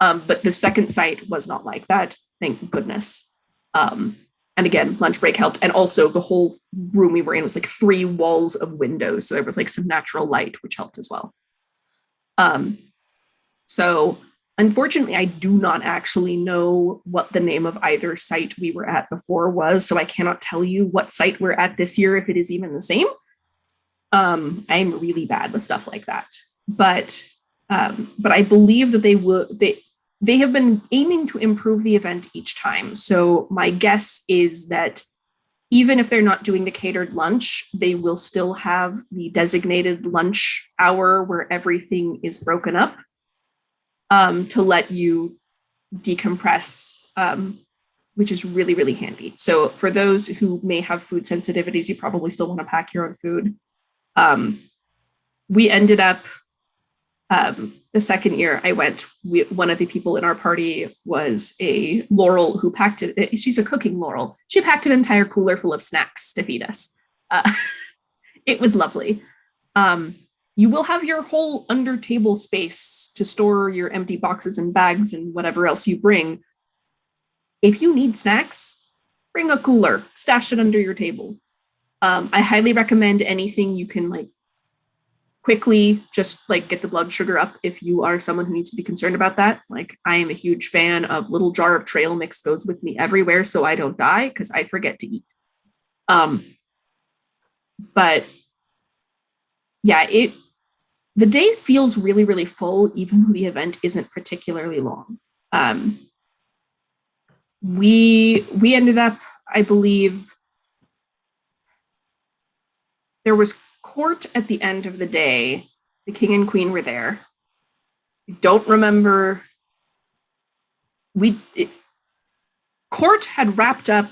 But the second site was not like that, thank goodness. And again, lunch break helped. And also the whole room we were in was 3 walls of windows. So there was some natural light, which helped as well. So unfortunately, I do not actually know what the name of either site we were at before was. So I cannot tell you what site we're at this year, if it is even the same. I'm really bad with stuff like that. But I believe that they have been aiming to improve the event each time. So my guess is that even if they're not doing the catered lunch, they will still have the designated lunch hour where everything is broken up to let you decompress, which is really, really handy. So for those who may have food sensitivities, you probably still want to pack your own food. We ended up, the second year I went, one of the people in our party was a Laurel who packed it. She's a cooking Laurel. She packed an entire cooler full of snacks to feed us. It was lovely. You will have your whole under table space to store your empty boxes and bags and whatever else you bring. If you need snacks, bring a cooler, stash it under your table. I highly recommend anything you can quickly just get the blood sugar up if you are someone who needs to be concerned about that. I am a huge fan of little jar of trail mix goes with me everywhere so I don't die because I forget to eat. But yeah, the day feels really, really full, even though the event isn't particularly long. We ended up, I believe, there was court at the end of the day. The king and queen were there. I don't remember court had wrapped up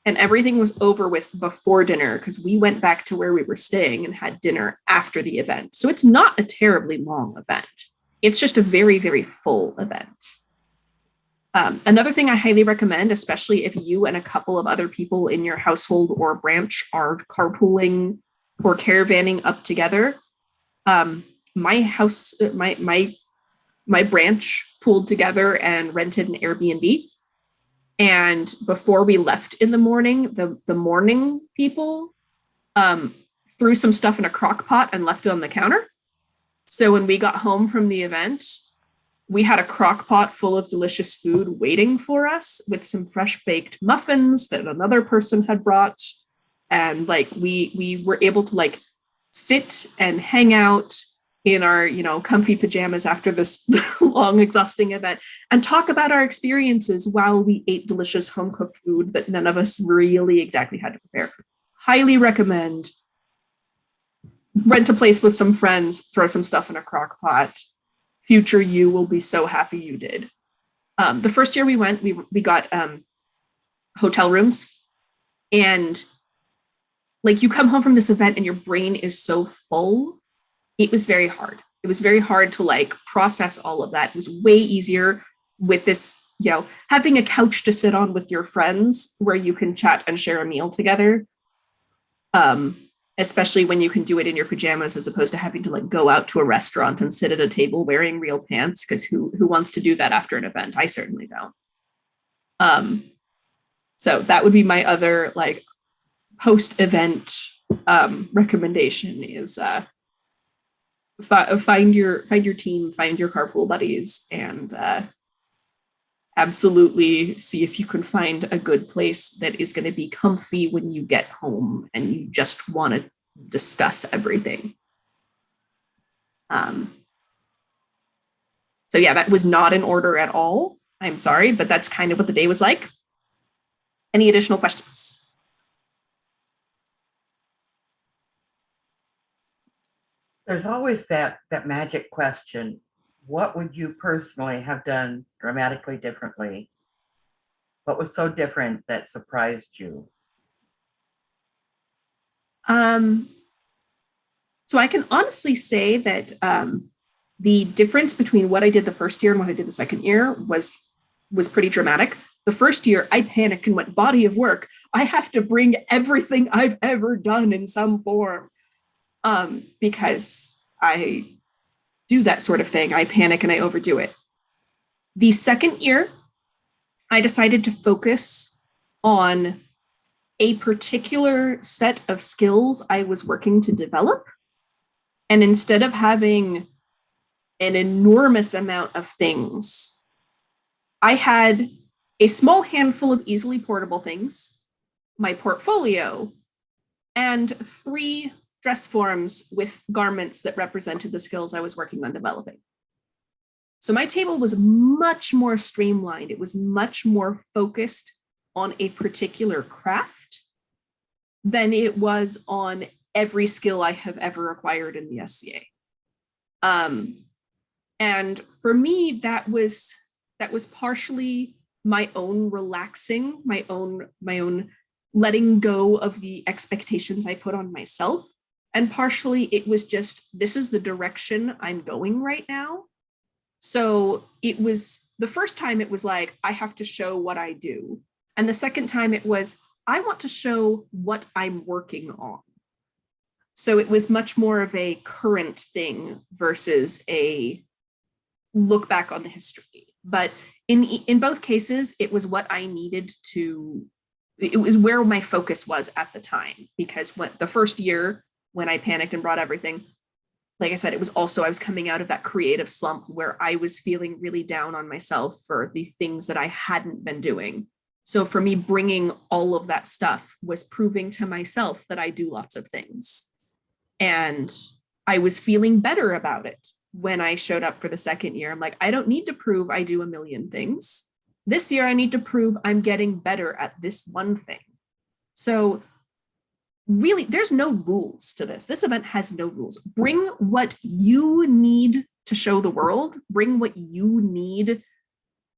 and everything was over with before dinner because we went back to where we were staying and had dinner after the event. So it's not a terribly long event. It's just a very, very full event. Another thing I highly recommend, especially if you and a couple of other people in your household or branch are carpooling or caravanning up together, my branch pooled together and rented an Airbnb. And before we left in the morning, the morning people threw some stuff in a crock pot and left it on the counter. So when we got home from the event, we had a crock pot full of delicious food waiting for us with some fresh baked muffins that another person had brought. And like we were able to like sit and hang out in our, comfy pajamas after this long, exhausting event and talk about our experiences while we ate delicious home cooked food that none of us really exactly had to prepare. Highly recommend. Rent a place with some friends, throw some stuff in a crock pot. Future you will be so happy you did. The first year we went, we got hotel rooms, and like you come home from this event and your brain is so full. It was very hard. It was very hard to like process all of that. It was way easier with this, having a couch to sit on with your friends where you can chat and share a meal together. Especially when you can do it in your pajamas as opposed to having to like go out to a restaurant and sit at a table wearing real pants, because who wants to do that after an event? I certainly don't. So that would be my other like post-event recommendation is find your team, find your carpool buddies, and absolutely see if you can find a good place that is going to be comfy when you get home and you just want to discuss everything. So yeah, that was not in order at all. I'm sorry, but that's kind of what the day was like. Any additional questions? There's always that magic question. What would you personally have done dramatically differently? What was so different that surprised you? So I can honestly say that the difference between what I did the first year and what I did the second year was pretty dramatic. The first year, I panicked and went, body of work. I have to bring everything I've ever done in some form, because I do that sort of thing. I panic and I overdo it. The second year, I decided to focus on a particular set of skills I was working to develop. And instead of having an enormous amount of things, I had a small handful of easily portable things, my portfolio, and 3 dress forms with garments that represented the skills I was working on developing. So my table was much more streamlined. It was much more focused on a particular craft than it was on every skill I have ever acquired in the SCA. And for me, that was partially my own relaxing, my own letting go of the expectations I put on myself. And partially it was just, this is the direction I'm going right now. So it was, the first time it was like, I have to show what I do. And the second time it was, I want to show what I'm working on. So it was much more of a current thing versus a look back on the history. But in both cases, it was what I needed to, it was where my focus was at the time. Because the first year when I panicked and brought everything, like I said, it was also, I was coming out of that creative slump where I was feeling really down on myself for the things that I hadn't been doing. So for me, bringing all of that stuff was proving to myself that I do lots of things. And I was feeling better about it when I showed up for the second year. I'm like, I don't need to prove I do a million things. This year, I need to prove I'm getting better at this one thing. So really, there's no rules to this. This event has no rules. Bring what you need to show the world. Bring what you need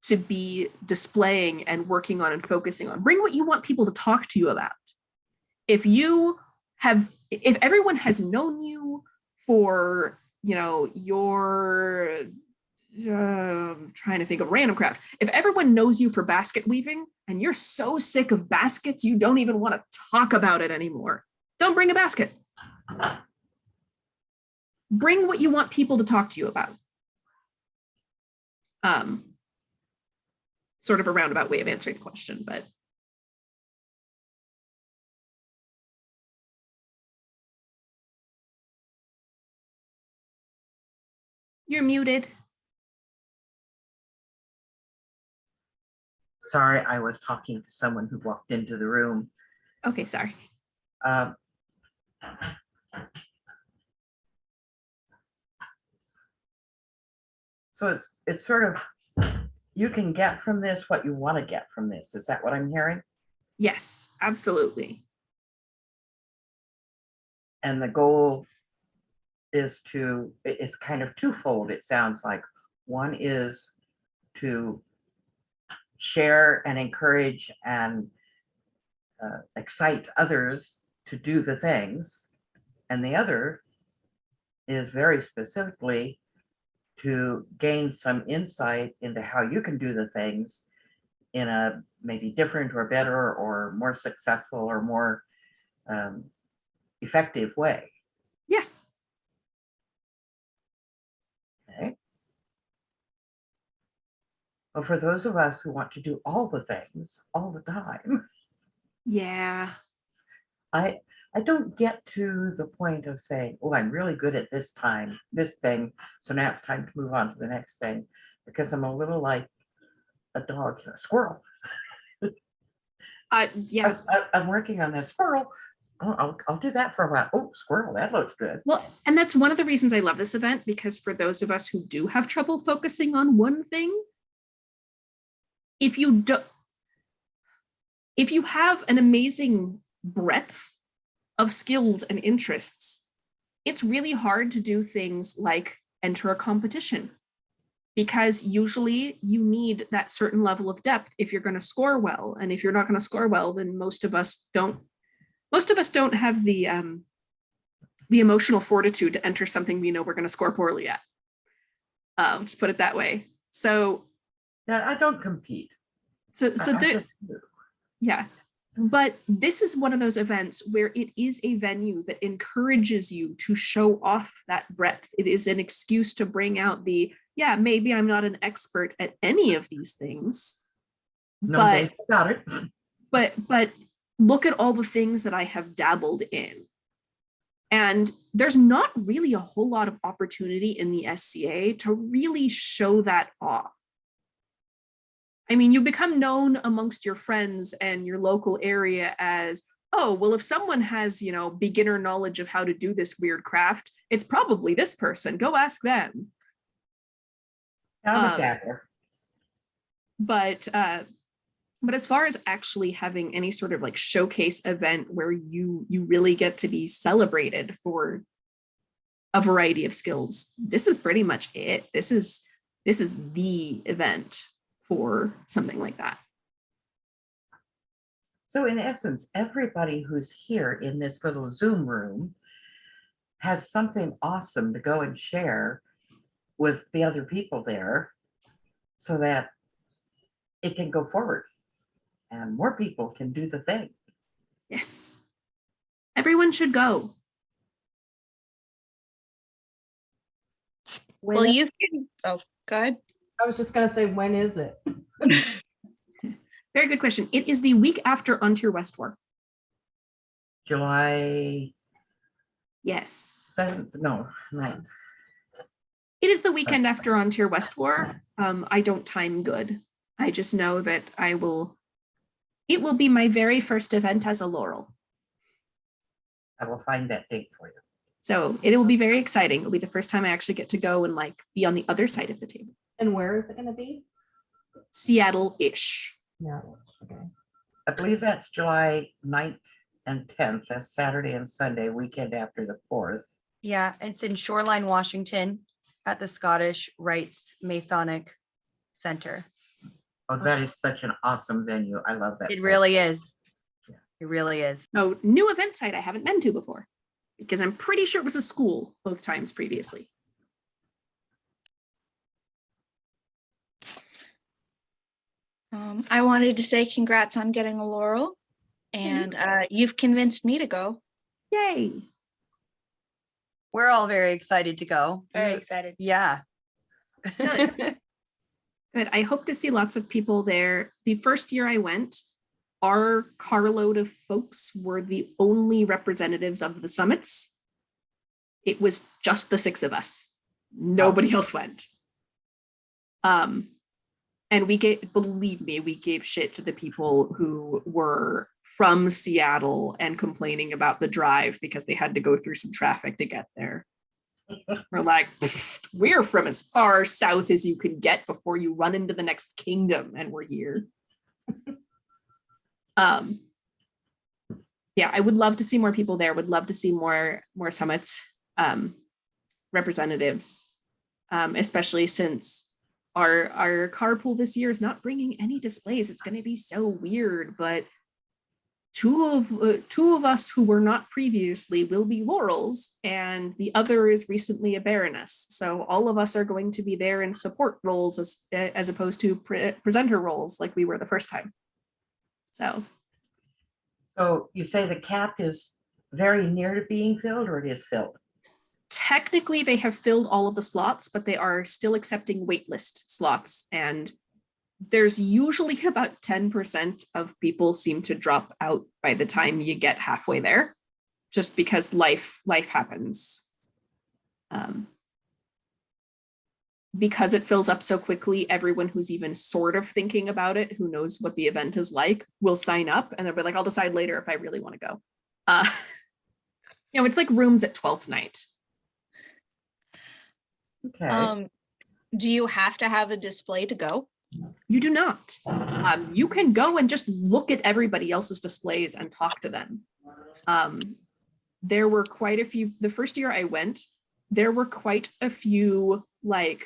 to be displaying and working on and focusing on. Bring what you want people to talk to you about. If everyone has known you for, your, trying to think of random craft. If everyone knows you for basket weaving and you're so sick of baskets, you don't even want to talk about it anymore, don't bring a basket. Bring what you want people to talk to you about. Sort of a roundabout way of answering the question, but. You're muted. Sorry, I was talking to someone who walked into the room. Okay, sorry. Um, So it's sort of, you can get from this what you want to get from this. Is that what I'm hearing? Yes, absolutely. And the goal is it's kind of twofold, it sounds like. One is to share and encourage and excite others to do the things. And the other is very specifically to gain some insight into how you can do the things in a maybe different or better or more successful or more effective way. Yeah. Okay. But for those of us who want to do all the things all the time, Yeah. I don't get to the point of saying, oh, I'm really good at this thing, so now it's time to move on to the next thing, because I'm a little like a dog, a squirrel. Yeah. I'm working on this squirrel. I'll do that for a while. Oh, squirrel, that looks good. Well, and that's one of the reasons I love this event, because for those of us who do have trouble focusing on one thing, if you have an amazing breadth of skills and interests, it's really hard to do things like enter a competition, because usually you need that certain level of depth if you're going to score well. And if you're not going to score well, then most of us don't have the emotional fortitude to enter something we know we're going to score poorly at. Let's put it that way. So yeah, I don't compete. Yeah. But this is one of those events where it is a venue that encourages you to show off that breadth. It is an excuse to bring out maybe I'm not an expert at any of these things. No, they got it. But look at all the things that I have dabbled in. And there's not really a whole lot of opportunity in the SCA to really show that off. I mean, you become known amongst your friends and your local area as, oh, well, if someone has, beginner knowledge of how to do this weird craft, it's probably this person. Go ask them. I'm a dabbler. But as far as actually having any sort of like showcase event where you really get to be celebrated for a variety of skills, this is pretty much it. This is the event for something like that. So in essence, everybody who's here in this little Zoom room has something awesome to go and share with the other people there so that it can go forward and more people can do the thing. Yes. Everyone should go. Well, you can, oh, go ahead. I was just going to say, when is it? Very good question. It is the week after Ontario West War. July Yes. 7th, no, 9th. It is the weekend after Ontario West War. I don't time good. I just know that it will be my very first event as a laurel. I will find that date for you. So it will be very exciting. It'll be the first time I actually get to go and like be on the other side of the table. And where is it going to be? Seattle-ish. Yeah. Okay. I believe that's July 9th and 10th. That's Saturday and Sunday, weekend after the 4th. Yeah, it's in Shoreline, Washington, at the Scottish Rites Masonic Center. Oh, that is such an awesome venue. I love that. It place. really is. Yeah. It really is. No, new event site I haven't been to before because I'm pretty sure it was a school both times previously. I wanted to say congrats on getting a laurel, and you've convinced me to go. Yay. We're all very excited to go. Very excited. Yeah. Good. Good. I hope to see lots of people there. The first year I went, our carload of folks were the only representatives of the summits. It was just the 6 of us. Nobody else went. And believe me, we gave shit to the people who were from Seattle and complaining about the drive because they had to go through some traffic to get there. We're like, we're from as far south as you can get before you run into the next kingdom, and we're here. Yeah, I would love to see more people there. Would love to see more summits representatives, especially since our carpool this year is not bringing any displays. It's going to be so weird, but two of us who were not previously will be laurels, and the other is recently a baroness. So all of us are going to be there in support roles as opposed to presenter roles like we were the first time. So you say the cap is very near to being filled, or it is filled? Technically, they have filled all of the slots, but they are still accepting waitlist slots. And there's usually about 10% of people seem to drop out by the time you get halfway there, just because life happens. Because it fills up so quickly, everyone who's even sort of thinking about it, who knows what the event is like, will sign up, and they'll be like, I'll decide later if I really want to go. It's like rooms at 12th night. Okay. Do you have to have a display to go? You do not. You can go and just look at everybody else's displays and talk to them. There were quite a few, the first year I went, there were quite a few like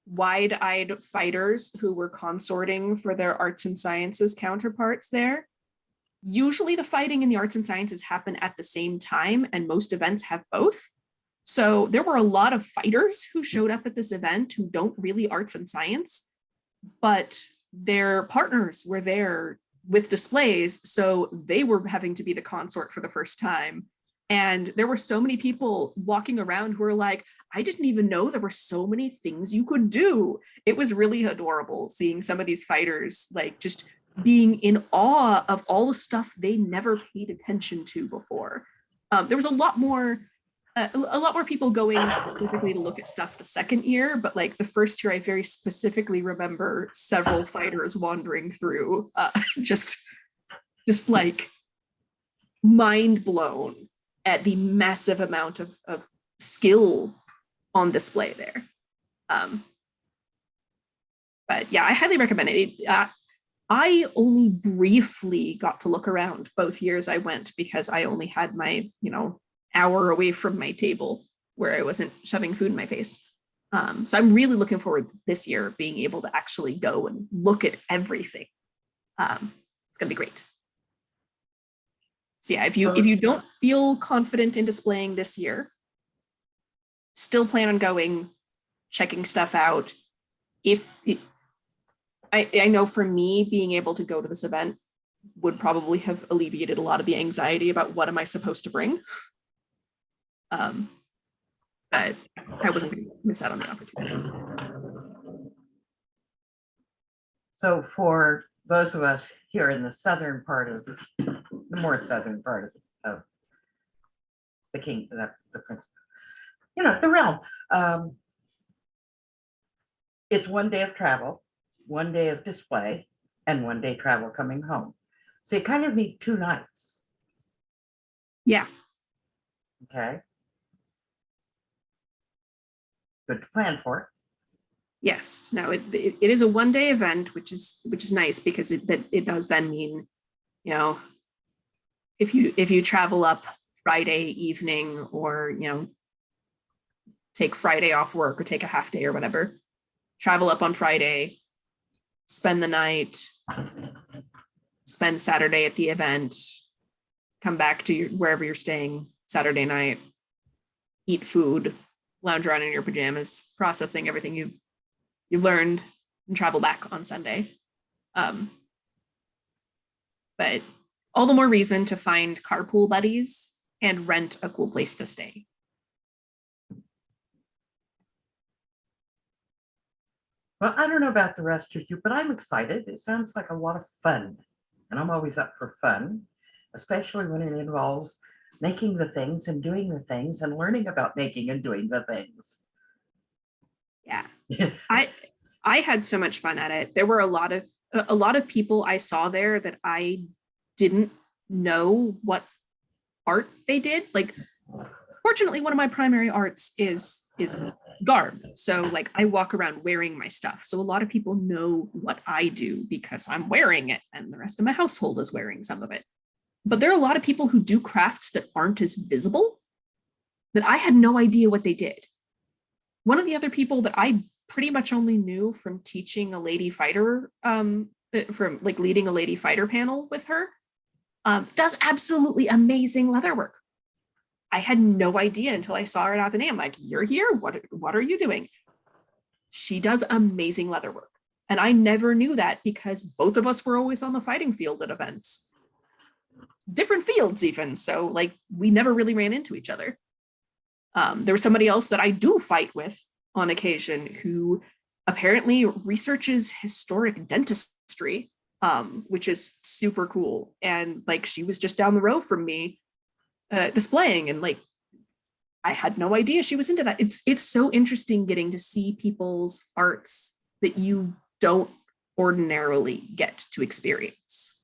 wide-eyed fighters who were consorting for their arts and sciences counterparts there. Usually the fighting and the arts and sciences happen at the same time, and most events have both. So there were a lot of fighters who showed up at this event who don't really arts and science, but their partners were there with displays, so they were having to be the consort for the first time. And there were so many people walking around who were like, I didn't even know there were so many things you could do. It was really adorable seeing some of these fighters like just being in awe of all the stuff they never paid attention to before. There was a lot more people going specifically to look at stuff the second year, but like the first year, I very specifically remember several fighters wandering through, just like mind blown at the massive amount of skill on display there. But yeah, I highly recommend it. I only briefly got to look around both years I went because I only had my, hour away from my table where I wasn't shoving food in my face. So I'm really looking forward this year being able to actually go and look at everything. It's gonna be great. So yeah, if you don't feel confident in displaying this year, still plan on going, checking stuff out. I know for me, being able to go to this event would probably have alleviated a lot of the anxiety about what am I supposed to bring. But I wasn't going to miss out on the opportunity. So for those of us here in the southern part of the more southern part of the prince, the realm, it's 1 day of travel, 1 day of display, and 1 day travel coming home. So you kind of need 2 nights. Yeah. Okay. Good to plan for. Yes. No, it is a 1 day event, which is nice because it does then mean, if you travel up Friday evening or take Friday off work or take a half day or whatever, travel up on Friday, spend the night, spend Saturday at the event, come back to wherever you're staying Saturday night, eat food, lounge around in your pajamas, processing everything you've learned, and travel back on Sunday. But all the more reason to find carpool buddies and rent a cool place to stay. Well, I don't know about the rest of you, but I'm excited. It sounds like a lot of fun. And I'm always up for fun, especially when it involves making the things and doing the things and learning about making and doing the things. Yeah. I had so much fun at it. There were a lot of people I saw there that I didn't know what art they did. Like, fortunately, one of my primary arts is garb. So like I walk around wearing my stuff. So a lot of people know what I do because I'm wearing it and the rest of my household is wearing some of it. But there are a lot of people who do crafts that aren't as visible that I had no idea what they did. One of the other people that I pretty much only knew from teaching a lady fighter, from like leading a lady fighter panel with her, does absolutely amazing leatherwork. I had no idea until I saw her at Athenaeum. Like, you're here? What are you doing? She does amazing leatherwork. And I never knew that because both of us were always on the fighting field at events. Different fields even. So like we never really ran into each other. There was somebody else that I do fight with on occasion who apparently researches historic dentistry, which is super cool. And like she was just down the road from me displaying, and like I had no idea she was into that. It's so interesting getting to see people's arts that you don't ordinarily get to experience.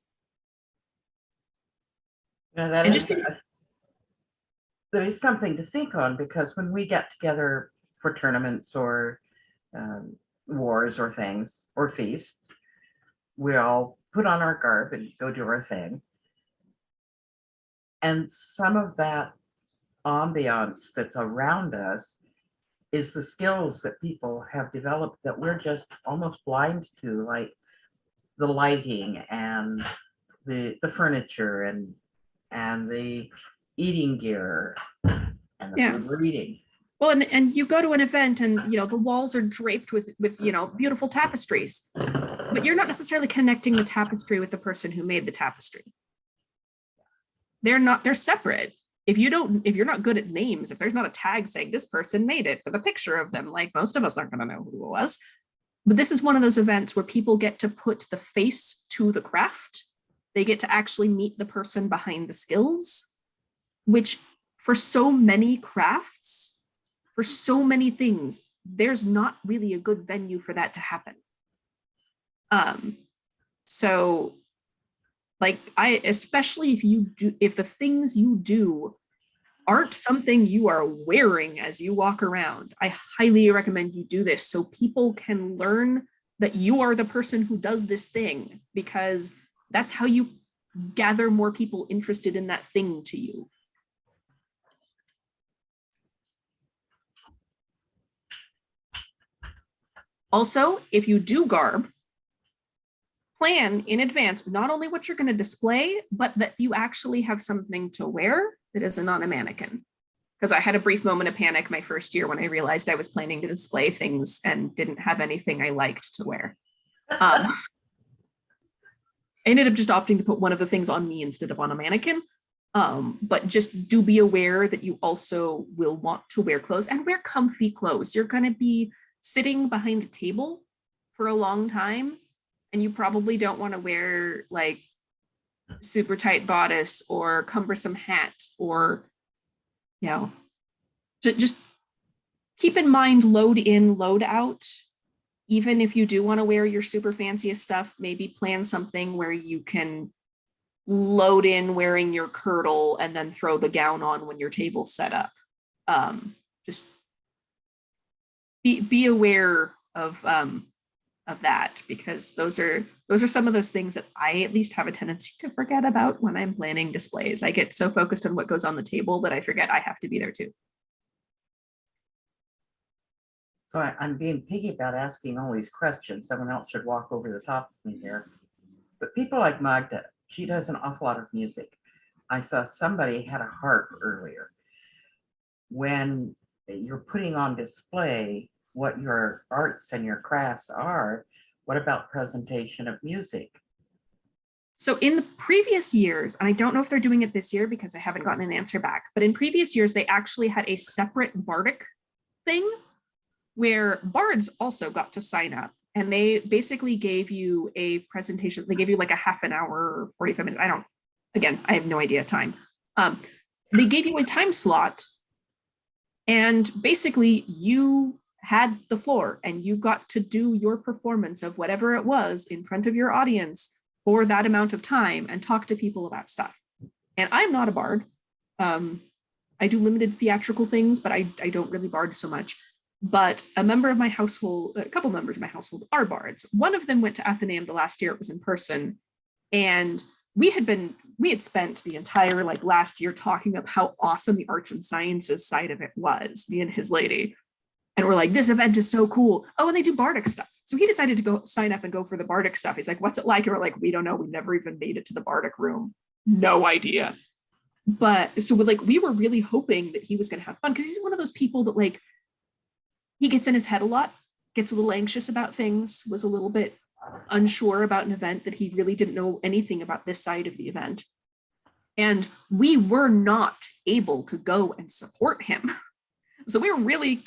Yeah, that And is, just there is something to think on, because when we get together for tournaments or wars or things or feasts, we all put on our garb and go do our thing. And some of that ambiance that's around us is the skills that people have developed that we're just almost blind to, like the lighting and the furniture and the eating gear and the Yeah. food we're eating. well, and you go to an event and the walls are draped with beautiful tapestries, but you're not necessarily connecting the tapestry with the person who made the tapestry. They're separate. If you're not good at names, if there's not a tag saying this person made it with a picture of them, like most of us aren't going to know who it was. But this is one of those events where people get to put the face to the craft. They get to actually meet the person behind the skills, which for so many crafts, for so many things, there's not really a good venue for that to happen. So like especially if the things you do aren't something you are wearing as you walk around, I highly recommend you do this so people can learn that you are the person who does this thing, because that's how you gather more people interested in that thing to you. Also, if you do garb, plan in advance not only what you're going to display, but that you actually have something to wear that isn't on a mannequin. Because I had a brief moment of panic my first year when I realized I was planning to display things and didn't have anything I liked to wear. I ended up just opting to put one of the things on me instead of on a mannequin. But just do be aware that you also will want to wear clothes and wear comfy clothes. You're going to be sitting behind a table for a long time, and you probably don't want to wear like super tight bodice or cumbersome hat, or just keep in mind load in, load out. Even if you do want to wear your super fanciest stuff, maybe plan something where you can load in wearing your kirtle and then throw the gown on when your table's set up. Just be aware of that, because those are some of those things that I at least have a tendency to forget about when I'm planning displays. I get so focused on what goes on the table that I forget I have to be there too. So I'm being piggy about asking all these questions. Someone else should walk over the top of me here. But people like Magda, she does an awful lot of music. I saw somebody had a harp earlier. When you're putting on display what your arts and your crafts are, what about presentation of music? So in the previous years, and I don't know if they're doing it this year because I haven't gotten an answer back, but in previous years, they actually had a separate bardic thing where bards also got to sign up, and they basically gave you a presentation. They gave you like a half an hour or 45 minutes. I have no idea time. They gave you a time slot, and basically you had the floor and you got to do your performance of whatever it was in front of your audience for that amount of time and talk to people about stuff. And I'm not a bard. I do limited theatrical things, but I don't really bard so much. But a member of my household, a couple members of my household are bards. One of them went to Athenaeum the last year. It was in person. And we had spent the entire last year talking about how awesome the arts and sciences side of it was, me and his lady. And we're like, this event is so cool. Oh, and they do bardic stuff. So he decided to go sign up and go for the bardic stuff. He's like, what's it like? And we're like, we don't know. We never even made it to the bardic room. No idea. But so we were really hoping that he was going to have fun, because he's one of those people that he gets in his head a lot, gets a little anxious about things, was a little bit unsure about an event that he really didn't know anything about this side of the event. And we were not able to go and support him. So we were really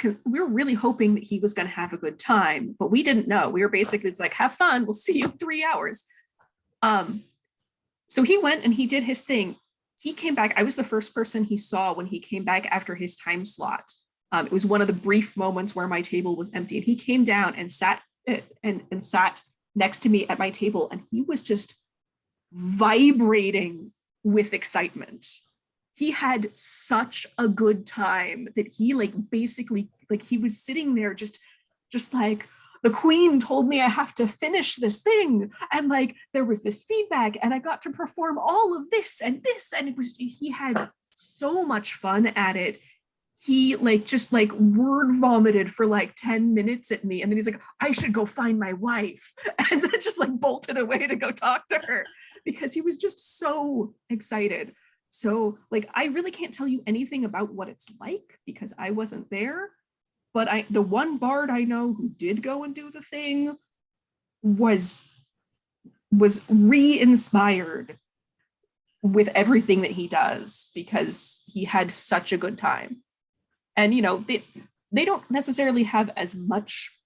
hoping that he was going to have a good time, but we didn't know. We were basically just like, have fun. We'll see you in 3 hours. So he went and he did his thing. He came back. I was the first person he saw when he came back after his time slot. It was one of the brief moments where my table was empty, and he came down and sat next to me at my table, and he was just vibrating with excitement. He had such a good time that he basically he was sitting there just like, the queen told me I have to finish this thing, and there was this feedback, and I got to perform all of this, and he had so much fun at it. He word vomited for 10 minutes at me, and then he's like, I should go find my wife, and then just bolted away to go talk to her, because he was just so excited. So I really can't tell you anything about what it's like because I wasn't there, but the one bard I know who did go and do the thing was re-inspired with everything that he does, because he had such a good time. And they don't necessarily have as much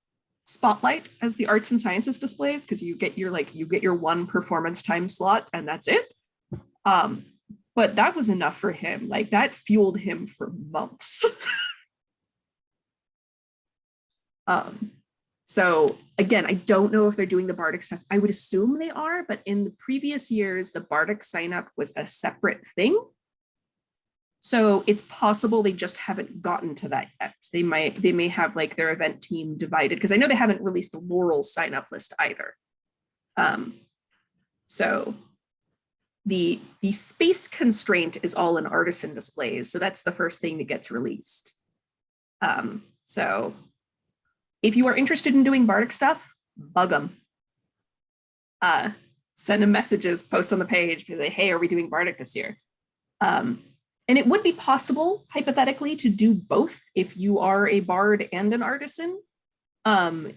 spotlight as the arts and sciences displays, because you get your one performance time slot and that's it. But that was enough for him. That fueled him for months. So again, I don't know if they're doing the bardic stuff. I would assume they are, but in the previous years, the bardic sign up was a separate thing. So it's possible they just haven't gotten to that yet. They may have their event team divided, because I know they haven't released the laurel sign up list either. So the space constraint is all in artisan displays. So that's the first thing that gets released. So if you are interested in doing bardic stuff, bug them. Send them messages, post on the page, be like, hey, are we doing bardic this year? And it would be possible, hypothetically, to do both if you are a bard and an artisan.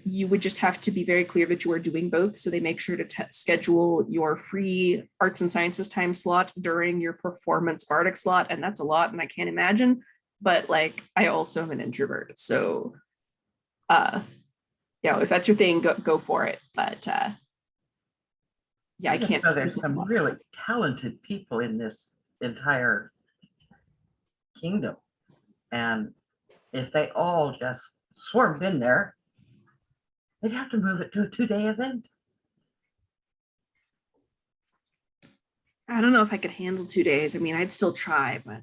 You would just have to be very clear that you are doing both. So they make sure to schedule your free arts and sciences time slot during your performance bardic slot. And that's a lot, and I can't imagine. But I also am an introvert. So, if that's your thing, go for it. But I can't. So there's some really talented people in this entire kingdom, and if they all just swarmed in there, they'd have to move it to a 2-day event. I don't know if I could handle 2 days. I mean, I'd still try, but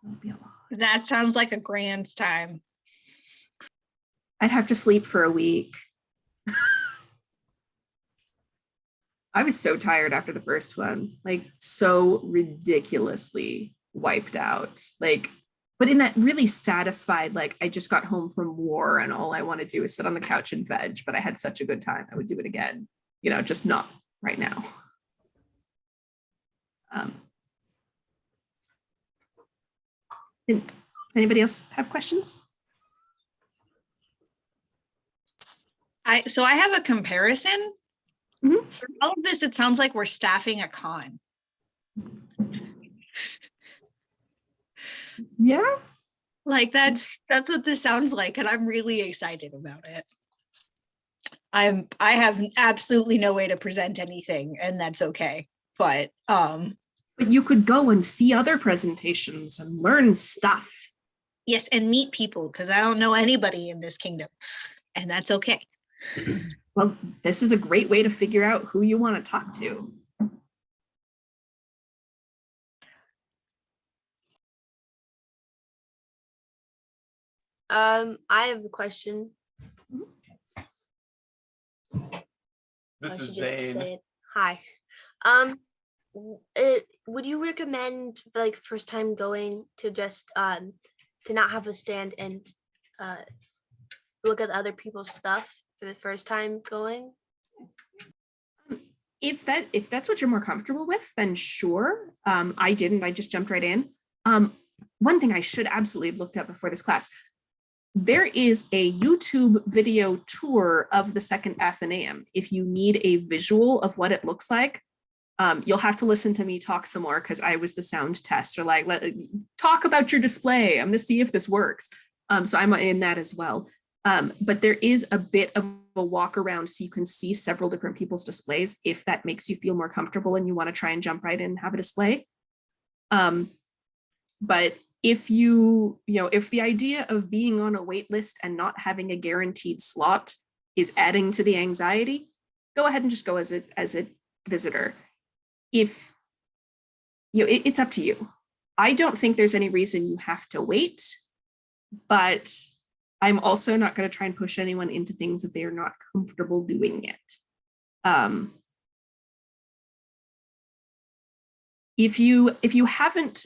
it'll be a lot. That sounds like a grand time. I'd have to sleep for a week. I was so tired after the first one, so ridiculously wiped out. but in that really satisfied, like I just got home from war and all I want to do is sit on the couch and veg, but I had such a good time. I would do it again, just not right now. Does anybody else have questions? So I have a comparison. Mhm. For all of this, it sounds like we're staffing a con. Yeah. Like that's what this sounds like, and I'm really excited about it. I have absolutely no way to present anything, and that's okay. But you could go and see other presentations and learn stuff. Yes, and meet people, because I don't know anybody in this kingdom, and that's okay. Well, this is a great way to figure out who you want to talk to. I have a question. This I is should just Zane. say it. Hi. Would you recommend like first time going to just to not have a stand and look at other people's stuff for the first time going? If that's what you're more comfortable with, then sure. I didn't. I just jumped right in. One thing I should absolutely have looked up before this class. There is a YouTube video tour of the second Athenaeum. If you need a visual of what it looks like, you'll have to listen to me talk some more because I was the sound tester. Like, talk about your display. I'm going to see if this works. So I'm in that as well. But there is a bit of a walk around so you can see several different people's displays if that makes you feel more comfortable and you want to try and jump right in and have a display. But if if the idea of being on a wait list and not having a guaranteed slot is adding to the anxiety, go ahead and just go as a visitor. If it's up to you. I don't think there's any reason you have to wait, but I'm also not going to try and push anyone into things that they're not comfortable doing yet. If you haven't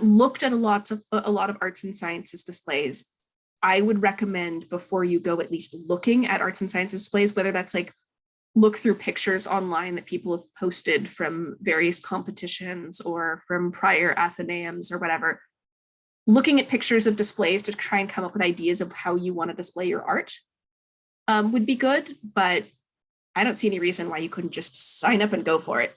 looked at a lot of arts and sciences displays, I would recommend before you go at least looking at arts and sciences displays, whether that's like look through pictures online that people have posted from various competitions or from prior Athenaeums or whatever. Looking at pictures of displays to try and come up with ideas of how you want to display your art would be good, but I don't see any reason why you couldn't just sign up and go for it.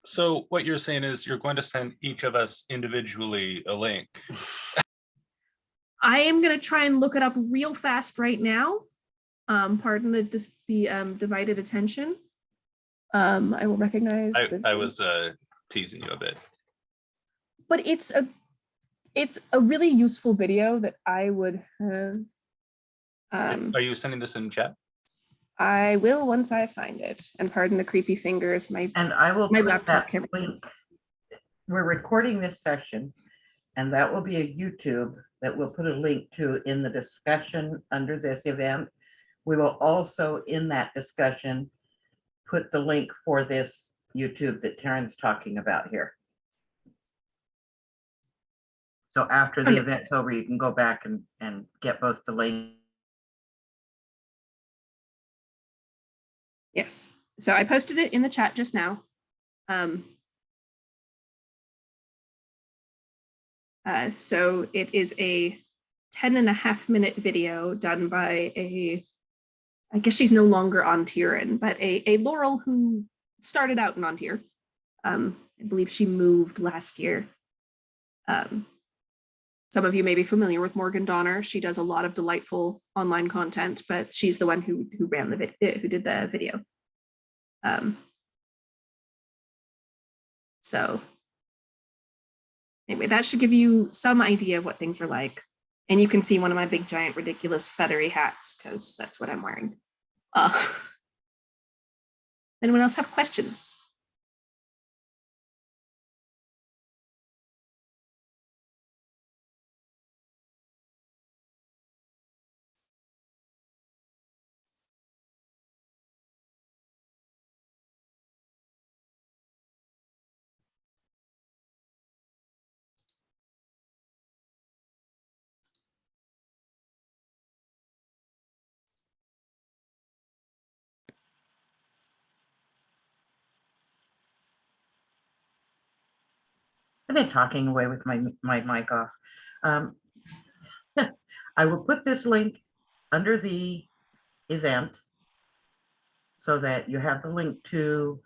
So what you're saying is you're going to send each of us individually a link. I am going to try and look it up real fast right now. Pardon the divided attention. I will recognize. I was teasing you a bit. But it's a really useful video that I would have. Are you sending this in chat? I will once I find it. And pardon the creepy fingers. And I will my put laptop that can't. link. We're recording this session, and that will be a YouTube that we'll put a link to in the discussion under this event. We will also, in that discussion, put the link for this YouTube that Taran's talking about here. So after the event's over, you can go back and get both the link. Yes. So I posted it in the chat just now. So it is a 10.5-minute video done by I guess she's no longer on Taran, but a Laurel who started out in Ontier. I believe she moved last year. Some of you may be familiar with Morgan Donner. She does a lot of delightful online content, but she's the one who ran the who did the video. So anyway, that should give you some idea of what things are like. And you can see one of my big, giant, ridiculous, feathery hats because that's what I'm wearing. Anyone else have questions? I've been talking away with my mic off. I will put this link under the event so that you have the link to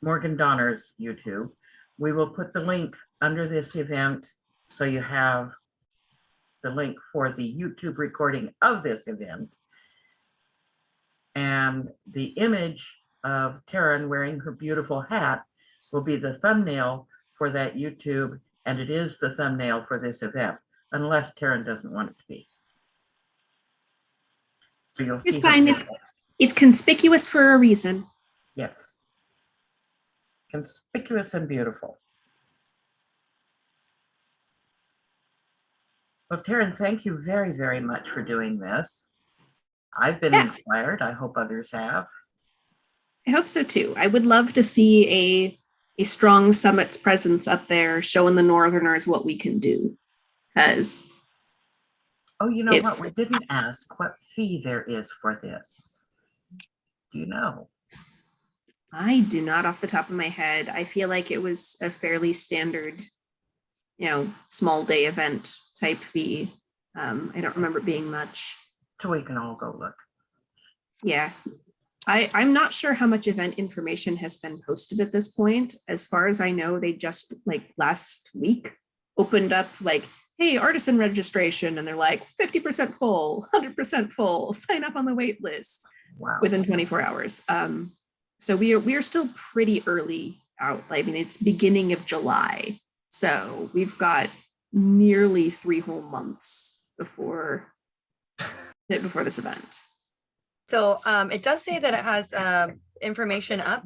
Morgan Donner's YouTube. We will put the link under this event so you have the link for the YouTube recording of this event. And the image of Taran wearing her beautiful hat will be the thumbnail for that YouTube, and it is the thumbnail for this event, unless Taran doesn't want it to be. So you'll see. It's fine. It's conspicuous for a reason. Yes. Conspicuous and beautiful. Well, Taran, thank you very, very much for doing this. I've been inspired. I hope others have. I hope so too. I would love to see a strong Summit's presence up there showing the Northerners what we can do. Because oh, you know what? We didn't ask what fee there is for this. Do you know? I do not off the top of my head. I feel like it was a fairly standard, small day event type fee. I don't remember it being much. So we can all go look. Yeah. I'm not sure how much event information has been posted at this point. As far as I know, they just last week opened up hey, artisan registration, and they're 50% full, 100% full, sign up on the wait list. Wow. Within 24 hours. So we are still pretty early out. It's beginning of July. So we've got nearly 3 whole months before this event. So it does say that it has information up,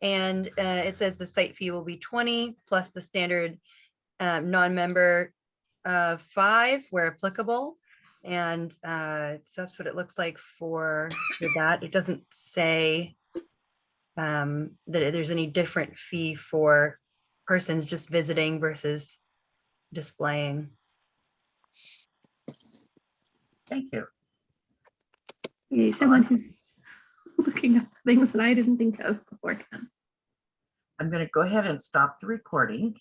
and it says the site fee will be 20 plus the standard non-member 5 where applicable. And so that's what it looks like for that. It doesn't say that there's any different fee for persons just visiting versus displaying. Thank you. Hey, someone who's looking up things that I didn't think of beforehand. I'm going to go ahead and stop the recording.